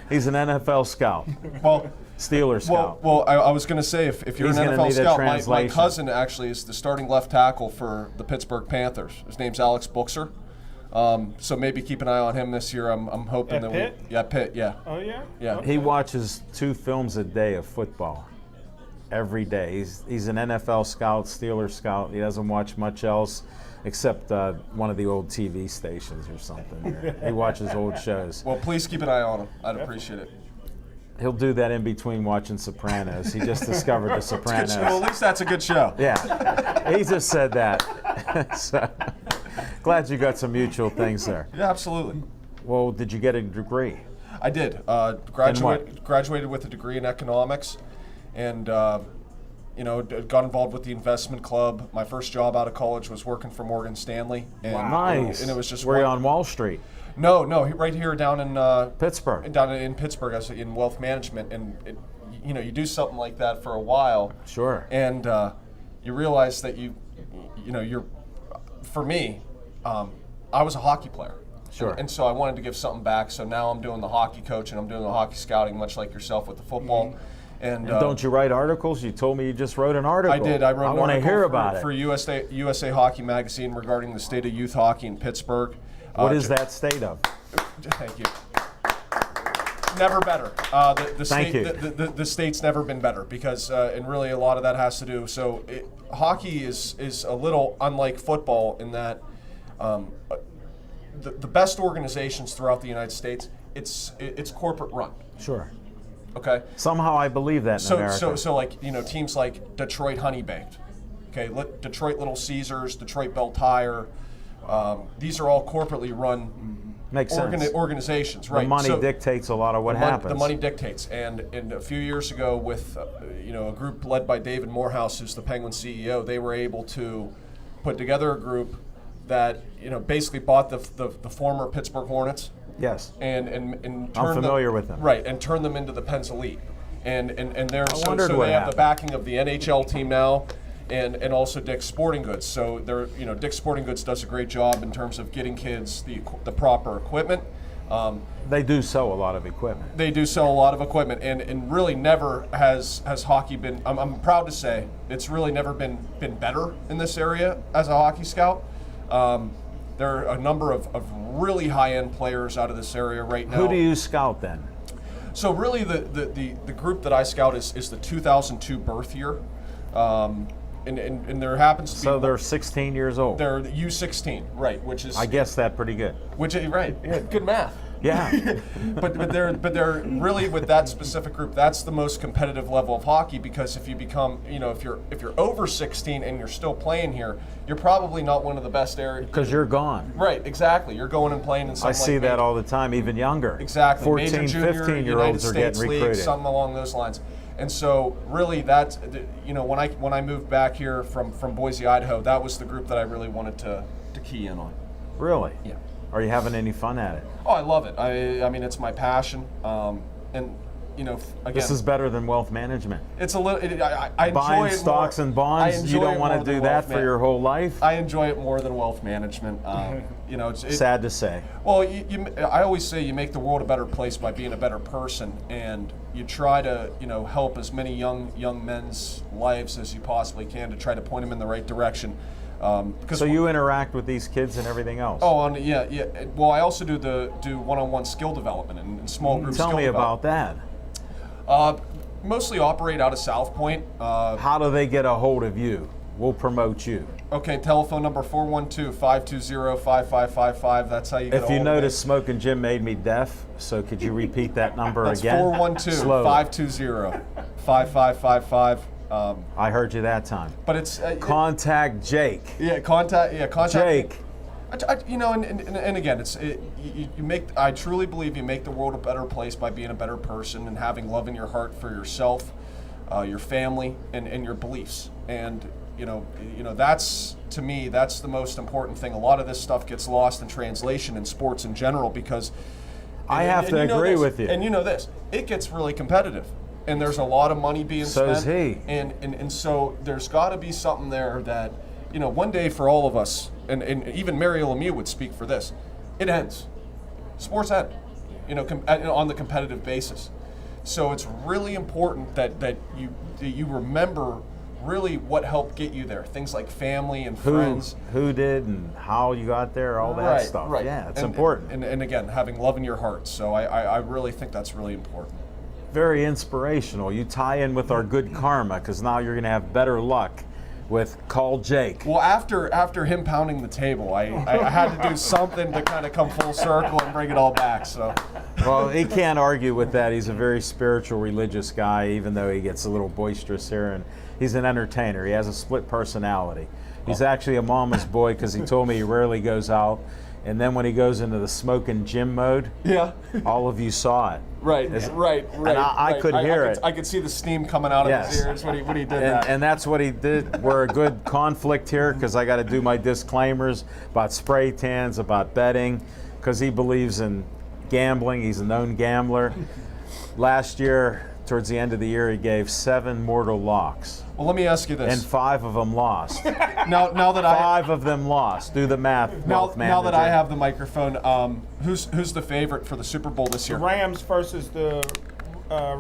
He's an NFL scout, well. Steeler scout. Well, I was going to say, if you're He's an gonna NFL need a scout, my translation. cousin actually is the starting left tackle for the Pittsburgh Panthers. His name's Alex Buchser. So maybe keep an eye on him this year. I'm hoping At that Pitt? Pitt, yeah. Oh yeah. Yeah. He watches 2 films a day of football. Every day. He's an NFL scout, Steeler scout. He doesn't watch much else except one of the old TV stations or something. He watches old shows. Well, please keep an eye on him. I'd appreciate it. He'll do that in between watching Sopranos. He just discovered The Sopranos. Well, at least that's a good show. Yeah, he just said that. So, glad you got some mutual things there. Yeah, absolutely. Well, did you get a degree? I did. Graduated with a degree in economics, and got involved with the investment club. My first job out of college was working for Morgan Stanley. And, Nice. And it was just Were you on Wall Street? No, right here down in Pittsburgh. Down in Pittsburgh, I was in wealth management, and you do something like that for a while. Sure. And you realize that you're. For me, I was a hockey player. Sure. And so I wanted to give something back. So now I'm doing the hockey coach and I'm doing the hockey scouting, much like yourself with the football. And Don't you write articles? You told me you just wrote an article. I did. I wrote an want to article hear about for it. USA Hockey Magazine regarding the state of youth hockey in Pittsburgh. What is that state of? Thank you. Never better. Thank you. The state's never been better because, and really a lot of that has to do. So hockey is a little unlike football in that the best organizations throughout the United States, it's corporate run. Sure. Okay. Somehow I believe that in America. So like teams like Detroit Honey Baked, okay, Detroit Little Caesars, Detroit Bell Tire, these are all corporately run Makes sense. organizations, right? The money So dictates a lot of what happens. the money dictates, and a few years ago, with a group led by David Morehouse, who's the Penguin CEO, they were able to put together a group that basically bought the former Pittsburgh Hornets. Yes. And I'm familiar with them. Right, and turn them into the Pens Elite, and they're so wondered what they have happened. the backing of the NHL team now, and also Dick's Sporting Goods. So they're Dick's Sporting Goods does a great job in terms of getting kids the proper equipment, They do sell a lot of equipment. They do sell a lot of equipment, and really never has hockey been. I'm proud to say it's really never been better in this area as a hockey scout. There are a number of really high-end players out of this area right now. Who do you scout then? So really, the group that I scout is the 2002 birth year, and there happens to be. So they're 16 years old. They're U16, right? Which is I guess that pretty good. right. Yeah, good math. Yeah. but they're really with that specific group. That's the most competitive level of hockey, because if you become, if you're over 16 and you're still playing here, you're probably not one of the best areas. Because you're gone. Right, exactly. You're going and playing in something I see that all the time, even younger. Exactly. 14, Major, junior, 15-year-olds United are States getting League, recruited. something along those lines. And so really that's, when I moved back here from Boise, Idaho, that was the group that I really wanted to key in on. Really? Yeah. Are you having any fun at it? Oh, I love it. I mean, it's my passion. And, again, This is better than wealth management. it's a little, I enjoy Buying it stocks more. and I bonds, you enjoy don't it want more to do than that wealth for your whole life? I enjoy it more than wealth management. Sad to say. Well, I always say you make the world a better place by being a better person, and you try to, help as many young men's lives as you possibly can to try to point them in the right direction. So you interact with these kids and everything else? Oh, yeah. Well, I also do one-on-one skill development and small group Tell skill me about development. that. Mostly operate out of South Point. How do they get a hold of you? We'll promote you. Okay, telephone number 412-520-5555. That's how you get a If hold you of me. notice, Smoking Jim made me deaf, so could you repeat that number That's again? Slowly. 412-520-5555. I heard you that time. But it's Contact Jake. contact Jake. And again, you make. I truly believe you make the world a better place by being a better person and having love in your heart for yourself, your family, and your beliefs. And that's, to me, that's the most important thing. A lot of this stuff gets lost in translation in sports in general because I have to agree with you. And you know this, it gets really competitive. And there's a lot of money being So spent. is he. And so there's got to be something there that, one day for all of us, and even Mario Lemieux would speak for this, it ends. Sports end, on the competitive basis. So it's really important that you remember really what helped get you there. Things like family and friends. Who did and how you got there, all that stuff. Right. Yeah, it's And- important. And again, having love in your heart. So I really think that's really important. Very inspirational. You tie in with our good karma because now you're going to have better luck with Call Jake. Well, after him pounding the table, I had to do something to kind of come full circle and bring it all back. So, Well, he can't argue with that. He's a very spiritual, religious guy, even though he gets a little boisterous here. And he's an entertainer. He has a split personality. He's actually a mama's boy because he told me he rarely goes out. And then when he goes into the smoking gym mode, yeah. all of you saw it. Right. And I could hear it. I could see the steam coming out of his ears when he did that. And that's what he did. We're a good conflict here because I got to do my disclaimers about spray tans, about betting, because he believes in gambling. He's a known gambler. Last year, towards the end of the year, he gave 7 mortal locks. Well, let me ask you And this. 5 of them lost. Now that 5 of them lost. Do the math, now wealth that I manager. have the microphone, who's the favorite for the Super Bowl this year? Rams versus the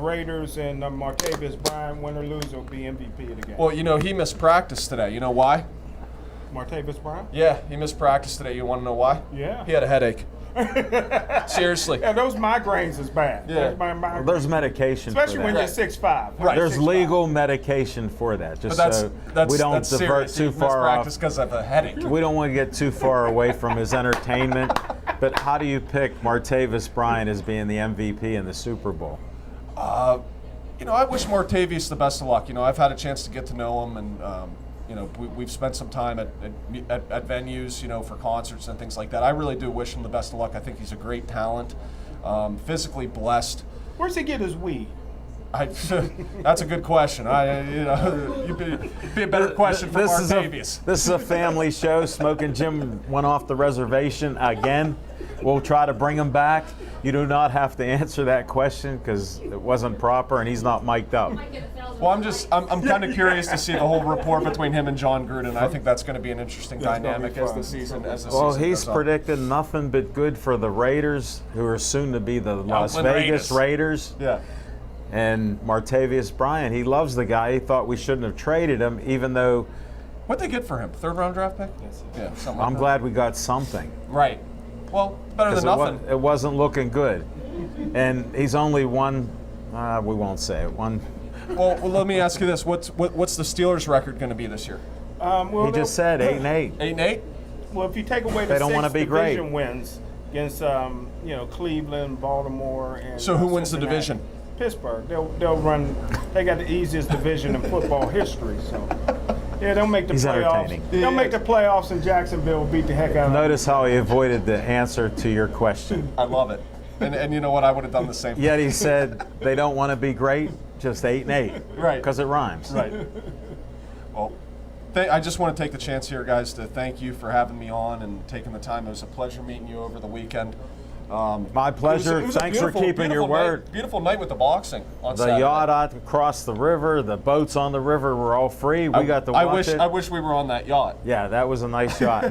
Raiders, and Martavis Bryant, win or lose, will be MVP of the game. Well, he missed practice today. You know why? Martavis Bryant? Yeah, he missed practice today. You want to know why? Yeah. He had a headache. Seriously. Yeah, those migraines is bad. Yeah. Those migraines. There's medication Especially for when that. you're 6'5". Right. There's 6'5". legal medication for that, just But so that's we don't that's divert serious. too He missed far practice off. because of a headache. We don't want to get too far away from his entertainment. But how do you pick Martavis Bryant as being the MVP in the Super Bowl? I wish Martavius the best of luck. I've had a chance to get to know him, and we've spent some time at venues, for concerts and things like that. I really do wish him the best of luck. I think he's a great talent, physically blessed. Where's he get his weed? That's a good question. You'd be a better question for Martavius. This is a family show. Smoking Jim went off the reservation again. We'll try to bring him back. You do not have to answer that question because it wasn't proper and he's not mic'd up. Well, I'm kind of curious to see the whole rapport between him and John Gruden. I think that's going to be an interesting dynamic as the season Well, season he's goes on. predicted nothing but good for the Raiders, who are soon to be the Las Oakland Vegas Raiders. Yeah. And Martavius Bryant, he loves the guy. He thought we shouldn't have traded him, even though What'd they get for him? 3rd round draft pick? Yeah, something like I'm that. glad we got something. Right. Well, better than 'Cause nothing. it wasn't looking good. And he's only one, we won't say it, one. Well, let me ask you this: what's the Steelers' record going to be this year? Well, He just said 8-8. 8-8. Well, if you take away They the don't wanna 6 be great. division wins against, Cleveland, Baltimore, and So who wins the Cincinnati. division? Pittsburgh. They'll run. They got the easiest division in football history. So, yeah, they'll make the He's playoffs. entertaining. They'll make the playoffs, and Jacksonville will beat the heck out of them. Notice how he avoided the answer to your question. I love it. And you know what? I would have done the same. Yet he said they don't want to be great, just 8-8. Right. Because it rhymes. Right. Well, I just want to take the chance here, guys, to thank you for having me on and taking the time. It was a pleasure meeting you over the weekend. My pleasure. It was a Thanks for beautiful- keeping your beautiful word. night- beautiful night with the boxing on The Saturday. yacht out across the river, the boats on the river were all free. We got to watch it. I wish we were on that yacht. Yeah, that was a nice yacht.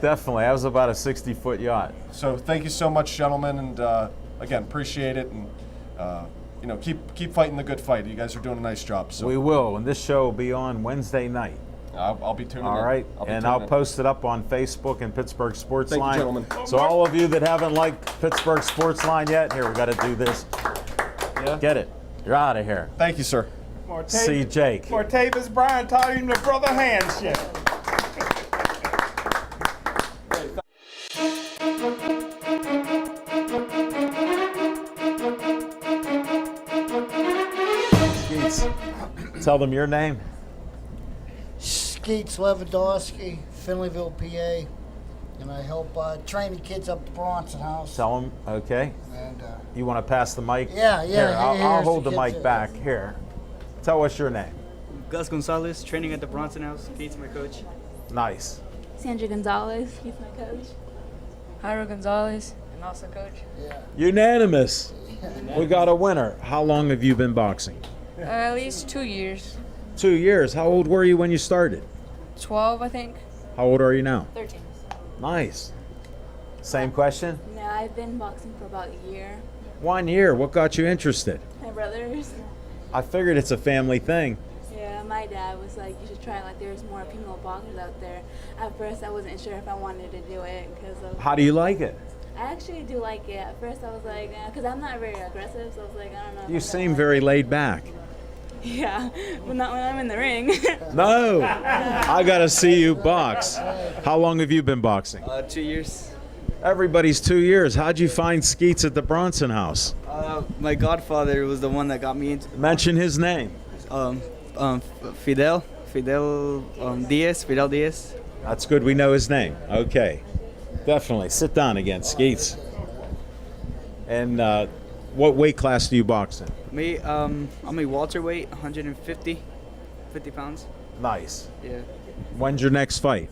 Definitely. That was about a 60-foot yacht. So thank you so much, gentlemen, and again, appreciate it, and keep fighting the good fight. You guys are doing a nice job. So We will, and this show will be on Wednesday night. I'll be tuning in. All right, I'll be and tuning I'll in. post it up on Facebook and Pittsburgh Sports Thank you, Line. gentlemen. So all of you that haven't liked Pittsburgh Sports Line yet, here we got to do this. Yeah. Get it. You're out of here. Thank you, sir. See Jake. Martavis Bryant taught him the brother handshake. Skeets, tell them your name. Skeets Lewandowski, Finleyville, PA, and I help train the kids up at Bronson House. Tell them, okay. And You want to pass the mic? Yeah, Here, I'll here's hold the kids mic here. back. Here. Tell us your name. Gus Gonzalez, training at the Bronson House. Kate's my coach. Nice. Sandra Gonzalez, he's my coach. Jairo Gonzalez, and also coach. Unanimous. We got a winner. How long have you been boxing? At least 2 years. 2 years. How old were you when you started? 12, I think. How old are you now? 13. Nice. Same question? No, I've been boxing for about a year. 1 year. What got you interested? My brothers. I figured it's a family thing. Yeah, my dad was like, you should try it. Like, there's more female boxers out there. At first, I wasn't sure if I wanted to do it because of. How do you like it? I actually do like it. At first, I was like, because I'm not very aggressive, so I was like, I don't know. if You I'm seem gonna very laid back. like- Yeah, but not when I'm in the ring. No. I got to see you box. How long have you been boxing? 2 years. Everybody's 2 years. How'd you find Skeets at the Bronson House? My godfather was the one that got me into Mention his name. Fidel Diaz. That's good. We know his name. Okay. Definitely. Sit down again, Skeets. And what weight class do you box in? Me, I'm a welterweight, 150 pounds. Nice. Yeah. When's your next fight?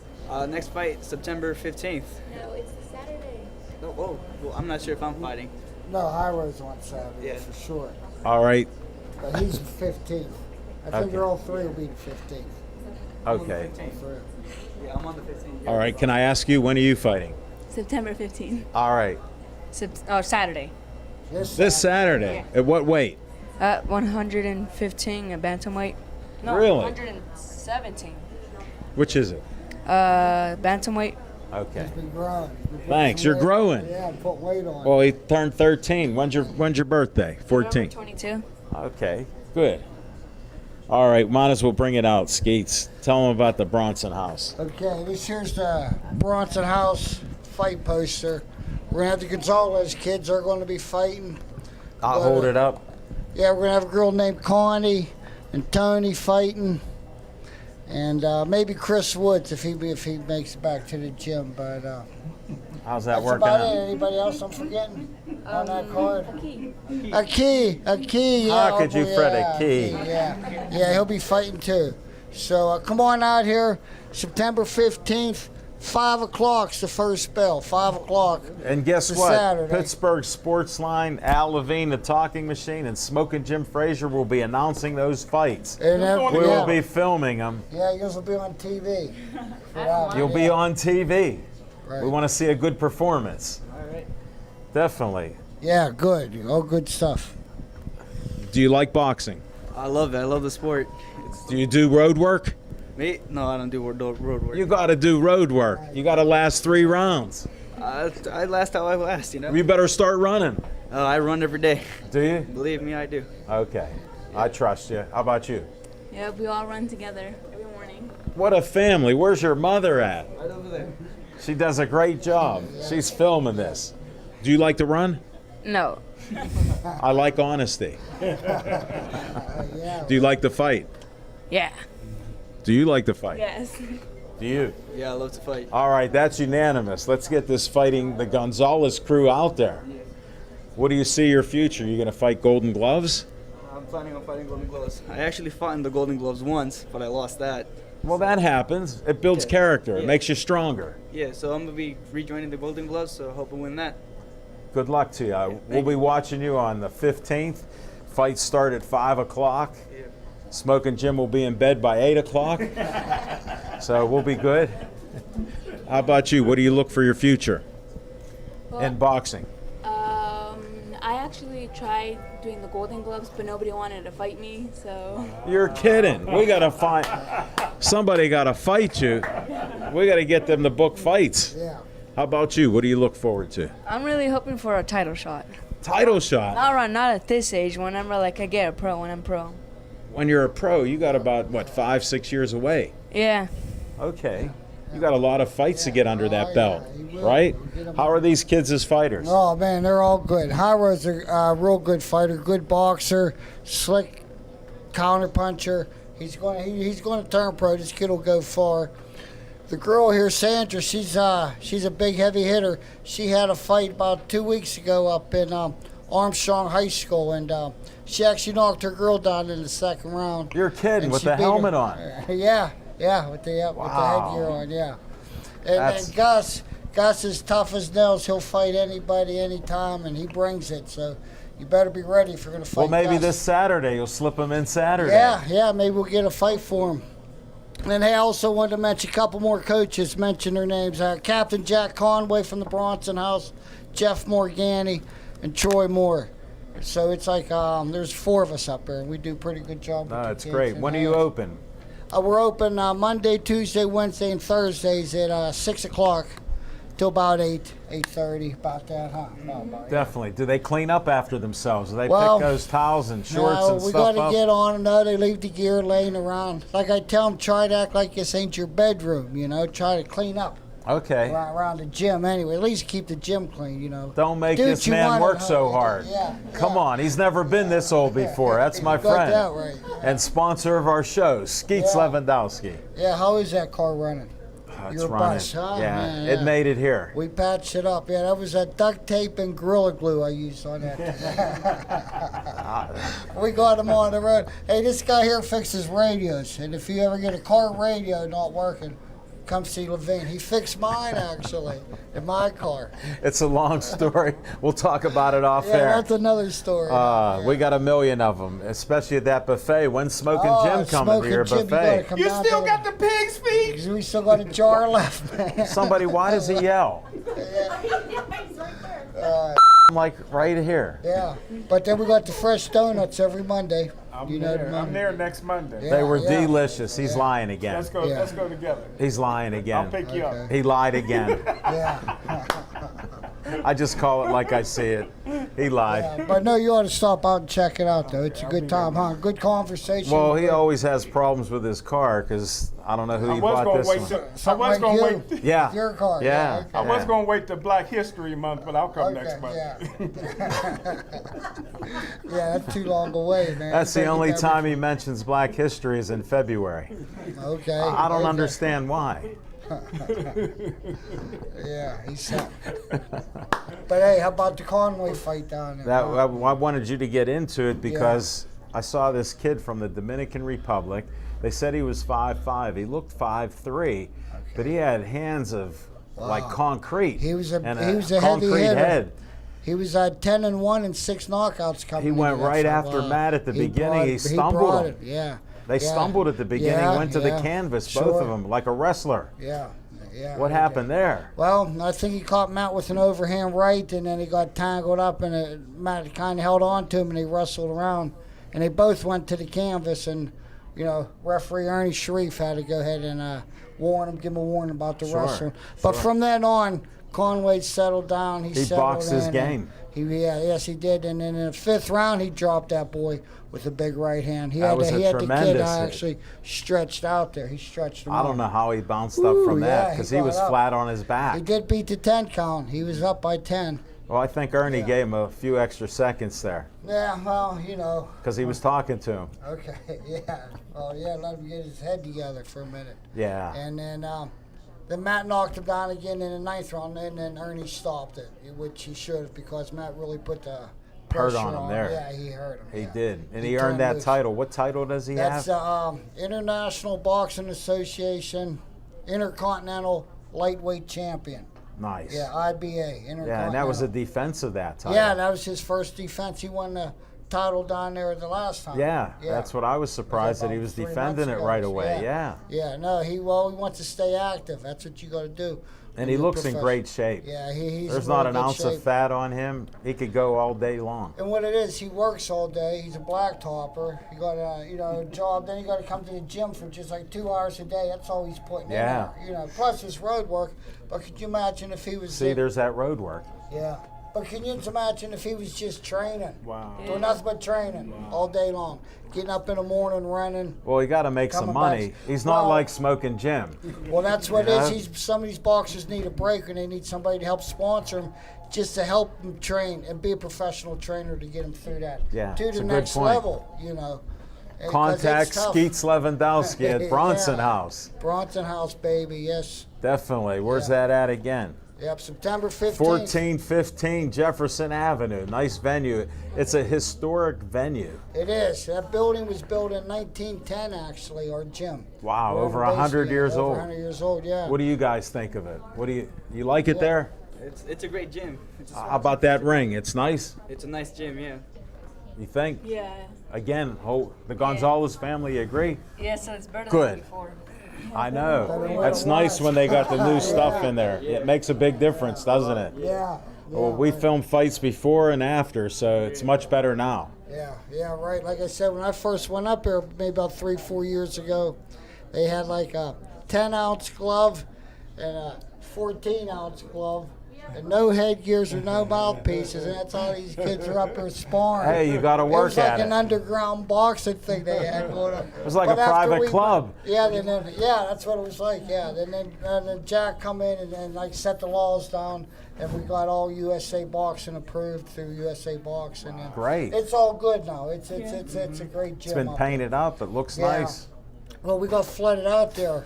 Next fight, September 15th. No, it's Saturday. Oh, whoa. Well, I'm not sure if I'm fighting. no, Jairo's on Saturday Yeah. for sure. All right. But he's the 15th. I Okay. figure all three will be the 15th. Okay. For- Yeah, I'm on the 15th. All right. Can I ask you, when are you fighting? September 15th. All right. Saturday. This Saturday. At what weight? 115 at bantamweight. No, Really? 117. Which is it? Bantamweight. Okay. He's been growing. He's been putting Thanks. some You're weight- growing. Yeah, I'm putting weight on. Well, he turned 13. When's your birthday? 14. 22. Okay. Good. All right. Might as well bring it out, Skeets. Tell them about the Bronson House. Okay, this here's the Bronson House fight poster. We're gonna have the Gonzalez kids. They're going to be fighting. I'll But, hold it up. Yeah, we're gonna have a girl named Connie and Tony fighting, and maybe Chris Woods if he makes it back to the gym. But How's that that's working about out? it. Anybody else I'm forgetting on that card? Key. A key. Yeah, How could you yeah, fret a key? Yeah, he'll be fighting too. So come on out here, September 15th 5 o'clock's the first bell. 5 o'clock. And guess It's a what? Saturday. Pittsburgh Sportsline, Al Levine, the Talking Machine, and Smoking Jim Frazier will be announcing those fights. And doing We it? will be filming them. Yeah, you'll be on TV. For that one, You'll be yeah. on TV. Right. We want to see a good performance. All right. Definitely. Yeah, good. All good stuff. Do you like boxing? I love it. I love the sport. Do you do road work? Me? No, I don't do road work. You got to do road work. You got to last 3 rounds. I last how I last, you know. You better start running. Oh, I run every day. Do you? Believe me, I do. Okay. I trust you. How about you? Yeah, we all run together every morning. What a family. Where's your mother at? Right over there. She does a great job. She's filming this. Do you like to run? No. I like honesty. Yeah. Do you like to fight? Yeah. Do you like to fight? Yes. Do you? Yeah, I love to fight. All right, that's unanimous. Let's get this fighting the Gonzalez crew out there. What do you see your future? You going to fight Golden Gloves? I'm planning on fighting Golden Gloves. I actually fought in the Golden Gloves once, but I lost that. Well, that happens. It builds Yeah. character. It Yeah. makes you stronger. Yeah, so I'm gonna be rejoining the Golden Gloves, so I hope I win that. Good luck to you. We'll be watching you on the 15th. Fights start at 5 o'clock. Yeah. Smoking Jim will be in bed by 8 o'clock. So we'll be good. How about you? What do you look for your future in boxing? I actually tried doing the Golden Gloves, but nobody wanted to fight me, so. You're kidding. We got to find somebody got to fight you. We got to get them to book fights. Yeah. How about you? What do you look forward to? I'm really hoping for a title shot. Title shot. Not at this age. Whenever I get a pro, when I'm pro. When you're a pro, you got about what 5-6 years away. Yeah. Okay. You got a lot of fights to get under that Oh, belt, yeah, you will. right? Get 'em. How are these kids as fighters? Oh man, they're all good. Hyro's a real good fighter, good boxer, slick counter puncher. He's going to turn pro. This kid will go far. The girl here, Sandra, she's a big heavy hitter. She had a fight about 2 weeks ago up in Armstrong High School, and she actually knocked her girl down in the second round. You're kidding, And with she the beat her. helmet on. Yeah, with the headgear on, yeah. And That's- Gus is tough as nails. He'll fight anybody, anytime, and he brings it. So you better be ready if you're going to fight. Well, maybe Gus. this Saturday you'll slip them in Saturday. Yeah, maybe we'll get a fight for him. And hey, I also wanted to mention a couple more coaches, mention their names. Captain Jack Conway from the Bronson House, Jeff Morgani, and Troy Moore. So it's like there's 4 of us up there, and we do a pretty good job. No, with the it's kids. great. And, When are you open? We're open Monday, Tuesday, Wednesday, and Thursdays at 6 o'clock till about 8:30, about that, huh? No, about, Definitely. Do they clean up after themselves? Do they Well, pick those towels and shorts no, and we stuff got to up? get on them. No, they leave the gear laying around. Like I tell them, try to act like this ain't your bedroom, you know. Try to clean up Okay. around the gym anyway. At least keep the gym clean, you know. Don't make Do this what you man want work at so home. hard. Yeah, Come yeah. on, he's never been this old before. That's my You got friend. that right. And sponsor of our show, Skeets Yeah. Lewandowski. Yeah, how is that car running? It's Your running. bus, huh? Yeah, Man, it yeah. made it here. We patched it up. Yeah, that was that duct tape and Gorilla Glue I used on that. We got him on the road. Hey, this guy here fixes radios. And if you ever get a car radio not working, come see Levine. He fixed mine, actually, in my car. It's a long story. We'll talk about it off Yeah, air. that's another story. We got a million of them, especially at that buffet. When's Smoking Oh, Jim coming to your Smoking Jim, you buffet? gotta come You down still to got the pig's feet? the- We still got a jar left, man. Somebody, why does he yell? I'm like right here. Yeah, but then we got the fresh donuts every Monday. You know the I'm Monday. there next Monday. Yeah, They were yeah. delicious. He's lying again. Let's go. Yeah. Let's go together. He's lying I'll again. pick you up. He lied again. Yeah. I just call it like I see it. He lied. Yeah, but no, you ought to stop out and check it out, though. It's a good time, huh? Good conversation. Well, he always has problems with his car because I don't know who I he was bought gonna this wait. one. I Something was like gonna you. wait. Yeah. Your car. Yeah. Okay. I was Yeah. gonna wait till Black History Month, but I'll come next month. Yeah. Yeah, that's too long away, man. That's You the better only get that time he mentions Black History is in February. Okay. I don't okay. understand why. Yeah, he's set. But hey, how about the Conway fight down there? That I wanted you to get into it because I saw this kid from the Dominican Republic. They said he was 5'5". He looked 5'3", But he had hands of like concrete. He was a and he was a heavy concrete hitter. head. He was 10-1 and 6 knockouts coming. He into went that, right so, after Matt at the beginning. brought- He stumbled brought him. it, yeah. They yeah. stumbled at the beginning, Yeah, went to the yeah. canvas, Sure. both of them, like a wrestler. Yeah. Yeah. What he happened did. there? Well, I think he caught Matt with an overhand right, and then he got tangled up, and Matt kind of held on to him, and he wrestled around, and they both went to the canvas, and referee Ernie Sharif had to go ahead and warn him, give him a warning about the Sure, wrestling. But from then on, Conway settled down. He settled boxed his in, game. Yes, he did. And then in the 5th round, he dropped that boy with a big right hand. He That had was the, a he had the kid tremendous hit. actually stretched out there. He stretched him I out. don't know how he bounced up from Ooh, that yeah, because he he got was up. flat on his back. He did beat the 10 count. He was up by 10. Well, I think Ernie Yeah. gave him a few extra seconds there Yeah, well, because he was talking to him. Okay, yeah. Well, yeah, let him get his head together for a minute. Yeah. And then Matt knocked him down again in the 9th round, and then Ernie stopped it, which he should have because Matt really put the Hurt pressure on him there. Yeah, he hurt him. He yeah. did. And he turned earned that loose. title. What title does he That's have? the International Boxing Association Intercontinental Lightweight Champion. Nice. Yeah, IBA. Intercontinental. Yeah, and that was a defense of that title. Yeah, that was his first defense. He won the title down there the last time. Yeah, that's what I was surprised that he about was 3 defending months it ago. right away. Yeah. Yeah, no, he wants to stay active. That's what you got to do. And he looks in great shape. Yeah, he's There's in not really an good ounce shape. of fat on him. He could go all day long. And what it is, he works all day. He's a black topper. He got a job. Then he got to come to the gym for just like 2 hours a day. That's all he's putting Yeah. in there. Plus his road work. But could you imagine if he was? See, there's that road work. Yeah. But can you imagine if he was just training? Wow. Doing nothing but training all day long. Getting up in the morning, running. Well, he got to make some Coming money. back. He's not Well- like smoking Jim. Well, that's what Yeah. it is. Some of these boxers need a break, and they need somebody to help sponsor them, just to help them train and be a professional trainer to get them through that Yeah, to it's the a good next point. level. And 'cause Contact it's tough. Skeets Lewandowski at Bronson Yeah. House. Bronson House, baby. Yes. Definitely. Where's Yeah. that at again? Yep. September 15th. 1415 Jefferson Avenue. Nice venue. It's a historic venue. It is. That building was built in 1910, actually, our gym. Wow, We're over basically 100 years over old. 100 years old. Yeah. What do you guys think of it? What do you like it there? It's a great gym. How about that ring? It's nice. It's a nice gym, yeah. You think? Yeah. Again, the Gonzalez family agree. Yeah, so it's better Good. than before. I know. That's nice when they got the new stuff in there. It makes a big difference, doesn't it? Yeah. Well, we filmed fights before and after, so it's much better now. Yeah, right. Like I said, when I first went up there, maybe about 3-4 years ago, they had like a 10-ounce glove and a 14-ounce glove, and no headgears or no mouthpieces, and that's all these kids are up there sparring. Hey, you got to It work was like at an it. underground boxing thing they had going on. It was like But a after private club. Yeah, that's what it was like. Yeah, then Jack come in and then like set the laws down, and we got all USA Boxing approved through USA Boxing. And Great. It's all good now. It's a great gym. It's been up painted up. It looks Yeah. nice. there. Well, we got flooded out there.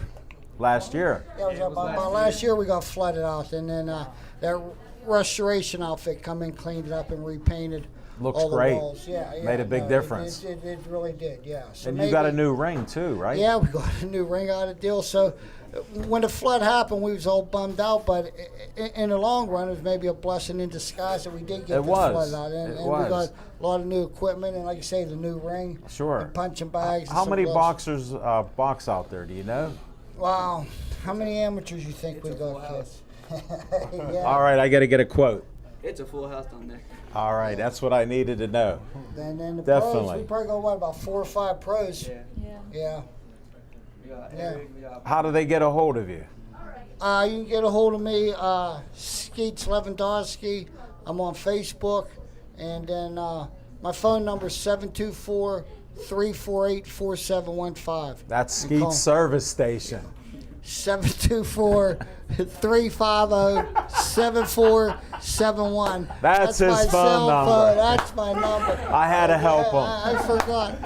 Last year. Yeah, it was about last year we got flooded out, and then that restoration outfit come in, cleaned it up, and repainted. Looks all the great. walls. Yeah, Made a big no, difference. It really did. Yeah. So And you got a maybe- new ring too, right? Yeah, we got a new ring out of deal. So when the flood happened, we was all bummed out. But in the long run, it was maybe a blessing in disguise that we did get It the was. flood out. And, It and we was. got a lot of new equipment, and like you say, the new ring. Sure. And punching bags. and How some many gloves. boxers box out there? Do you know? Wow. How many amateurs you think we got, kids? Yeah. All right, I got to get a quote. It's a full house down there. All right, that's what I needed to know. And the Definitely. pros, we probably got, what, about 4 or 5 pros? Yeah. Yeah. We got Yeah. Eric, we got How do they get a hold of you? You can get a hold of me, Skeets Lewandowski. I'm on Facebook. And then my phone number is 724-348-4715. That's You call Skeet's service station. 724-350-7471. That's his my phone cell number. phone. That's my number. I had to help him. I forgot.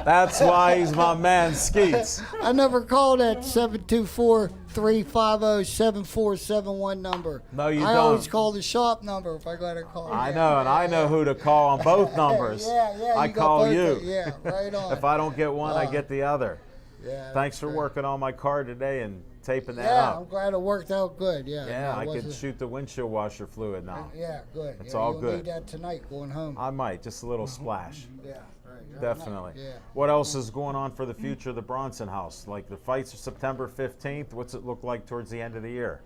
That's why he's my man, Skeets. I never called that 724-350-7471 number. No, you I don't. always call the shop number if I got to call. I know, and I know who to call on both numbers. Yeah, I you got call both you. of- Yeah, right on. If I don't get one, I get the other. Yeah, Thanks that's for great. working on my car today and taping that Yeah, I'm up. glad it worked out good. Yeah. Yeah, it I can wasn't- shoot the windshield washer fluid now. Yeah, good. It's yeah, all you'll good. need that tonight going home. I might, just a little splash. Yeah, right. Definitely. Yeah. What else is going on for the future of the Bronson House? Like the fights are September 15th. What's it look like towards the end of the year?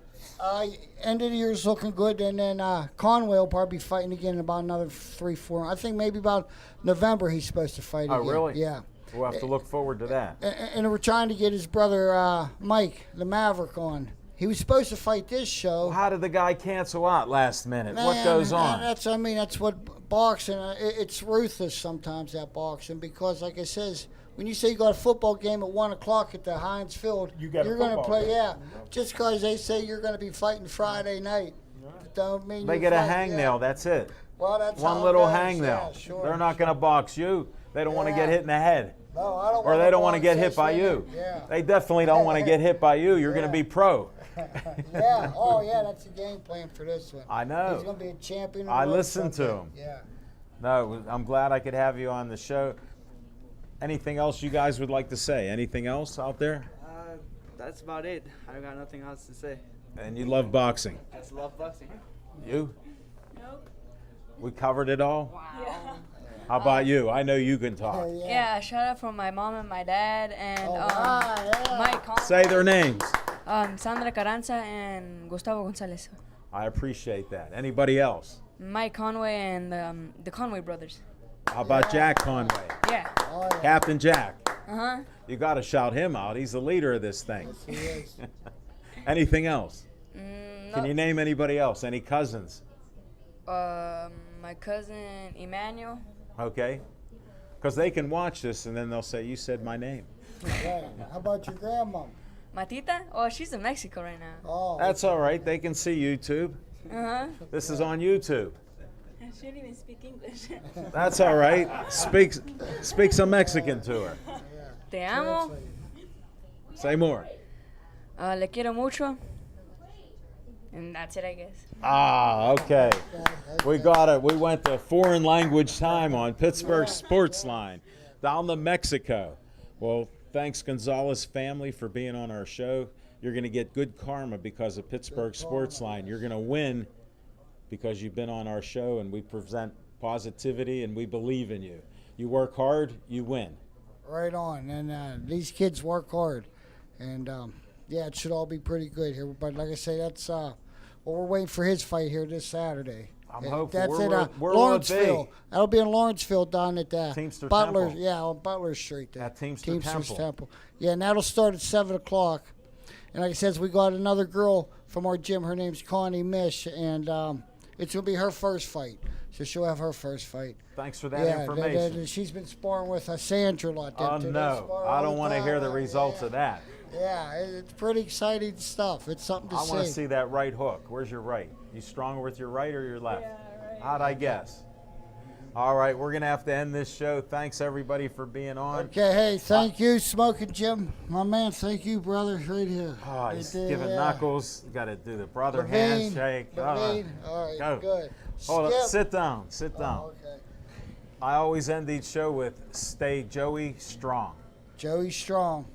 End of the year is looking good, and then Conway will probably be fighting again in about another 3-4. I think maybe about November he's supposed to fight Oh, again. really? Yeah. We'll have to look forward to that. And we're trying to get his brother Mike, the Maverick, on. He was supposed to fight this show. How did the guy cancel out last minute? What Man, goes on? That's what boxing. It's ruthless sometimes, that boxing, because like I says, when you say you got a football game at 1 o'clock at the Heinz Field, You got a you're going to football play. game. Yeah, just because they say you're going to be fighting Friday night, don't mean They you're get a fighting, hangnail. yeah. That's it. Well, that's One how it little goes. hangnail. Yeah, sure. They're not going to box you. They don't want to get Yeah. hit in the head. No, I don't Or wanna they don't want to box get hit this by thing. you. Yeah. They definitely don't want to get hit by you. You're going to be pro. Yeah. Oh, yeah. That's the game plan for this one. I know. He's going to be a champion. I of the world listened to someday. him. Yeah. No, I'm glad I could have you on the show. Anything else you guys would like to say? Anything else out there? That's about it. I don't got nothing else to say. And you love boxing. I just love boxing. You? Nope. We covered it all? Yeah. How about you? I know you can talk. Yeah, shout out from my mom and my dad and yeah. Mike Conway, Say their names. Sandra Carranza and Gustavo Gonzalez. I appreciate that. Anybody else? Mike Conway and the Conway brothers. How about Jack Conway? Yeah. Oh, yeah. Captain Jack. Uh-huh. You got to shout him out. He's the leader of this thing. He is. Anything else? No, Can you name anybody else? Any cousins? my cousin Emmanuel. Okay. Because they can watch this and then they'll say, you said my name. Yeah. How about your grandma? Matita? Oh, she's in Mexico right now. Oh, That's all right. They can see YouTube. Uh-huh. This is on YouTube. She didn't even speak English. That's all right. Speak some Mexican to her. Te amo. Say more. Le quiero mucho. And that's it, I guess. Ah, okay. We got it. We went to foreign language time on Pittsburgh Sports Line down to Mexico. Well, thanks Gonzalez family for being on our show. You're going to get good karma because of Pittsburgh Sports Line. You're going to win because you've been on our show and we present positivity and we believe in you. You work hard, you win. right on. And these kids work hard. And, yeah, it should all be pretty good here. But like I say, that's well, we're waiting for his fight here this Saturday. I'm And hopeful. That's Where it. will it Lawrenceville. be? That'll be in Lawrenceville down at Teamster Butler. Temple. Yeah, on Butler Street there. At Teamster Teamsters Temple. Yeah, and that'll start at 7 o'clock. And like I said, we got another girl from our gym. Her name's Connie Mish, and it's going to be her first fight. So she'll have her first fight. Thanks for that Yeah, information. she's been sparring with Sandra a lot. Oh, They no. spar I all don't the want to time. hear the results Yeah. of that. Yeah, it's pretty exciting stuff. It's something to I want to see. see that right hook. Where's your right? You stronger with your right or your left? How'd I guess? All right, we're going to have to end this show. Thanks, everybody, for being on. Okay, hey, thank you, Smoking Jim. My man, thank you, brother, right here. Oh, he's Right there, giving yeah. knuckles. Got to do the brother Levine, handshake. Levine. All right, Go. good. Hold on. Skip. Sit down. Sit down. Oh, okay. I always end each show with stay Joey strong. Joey Strong.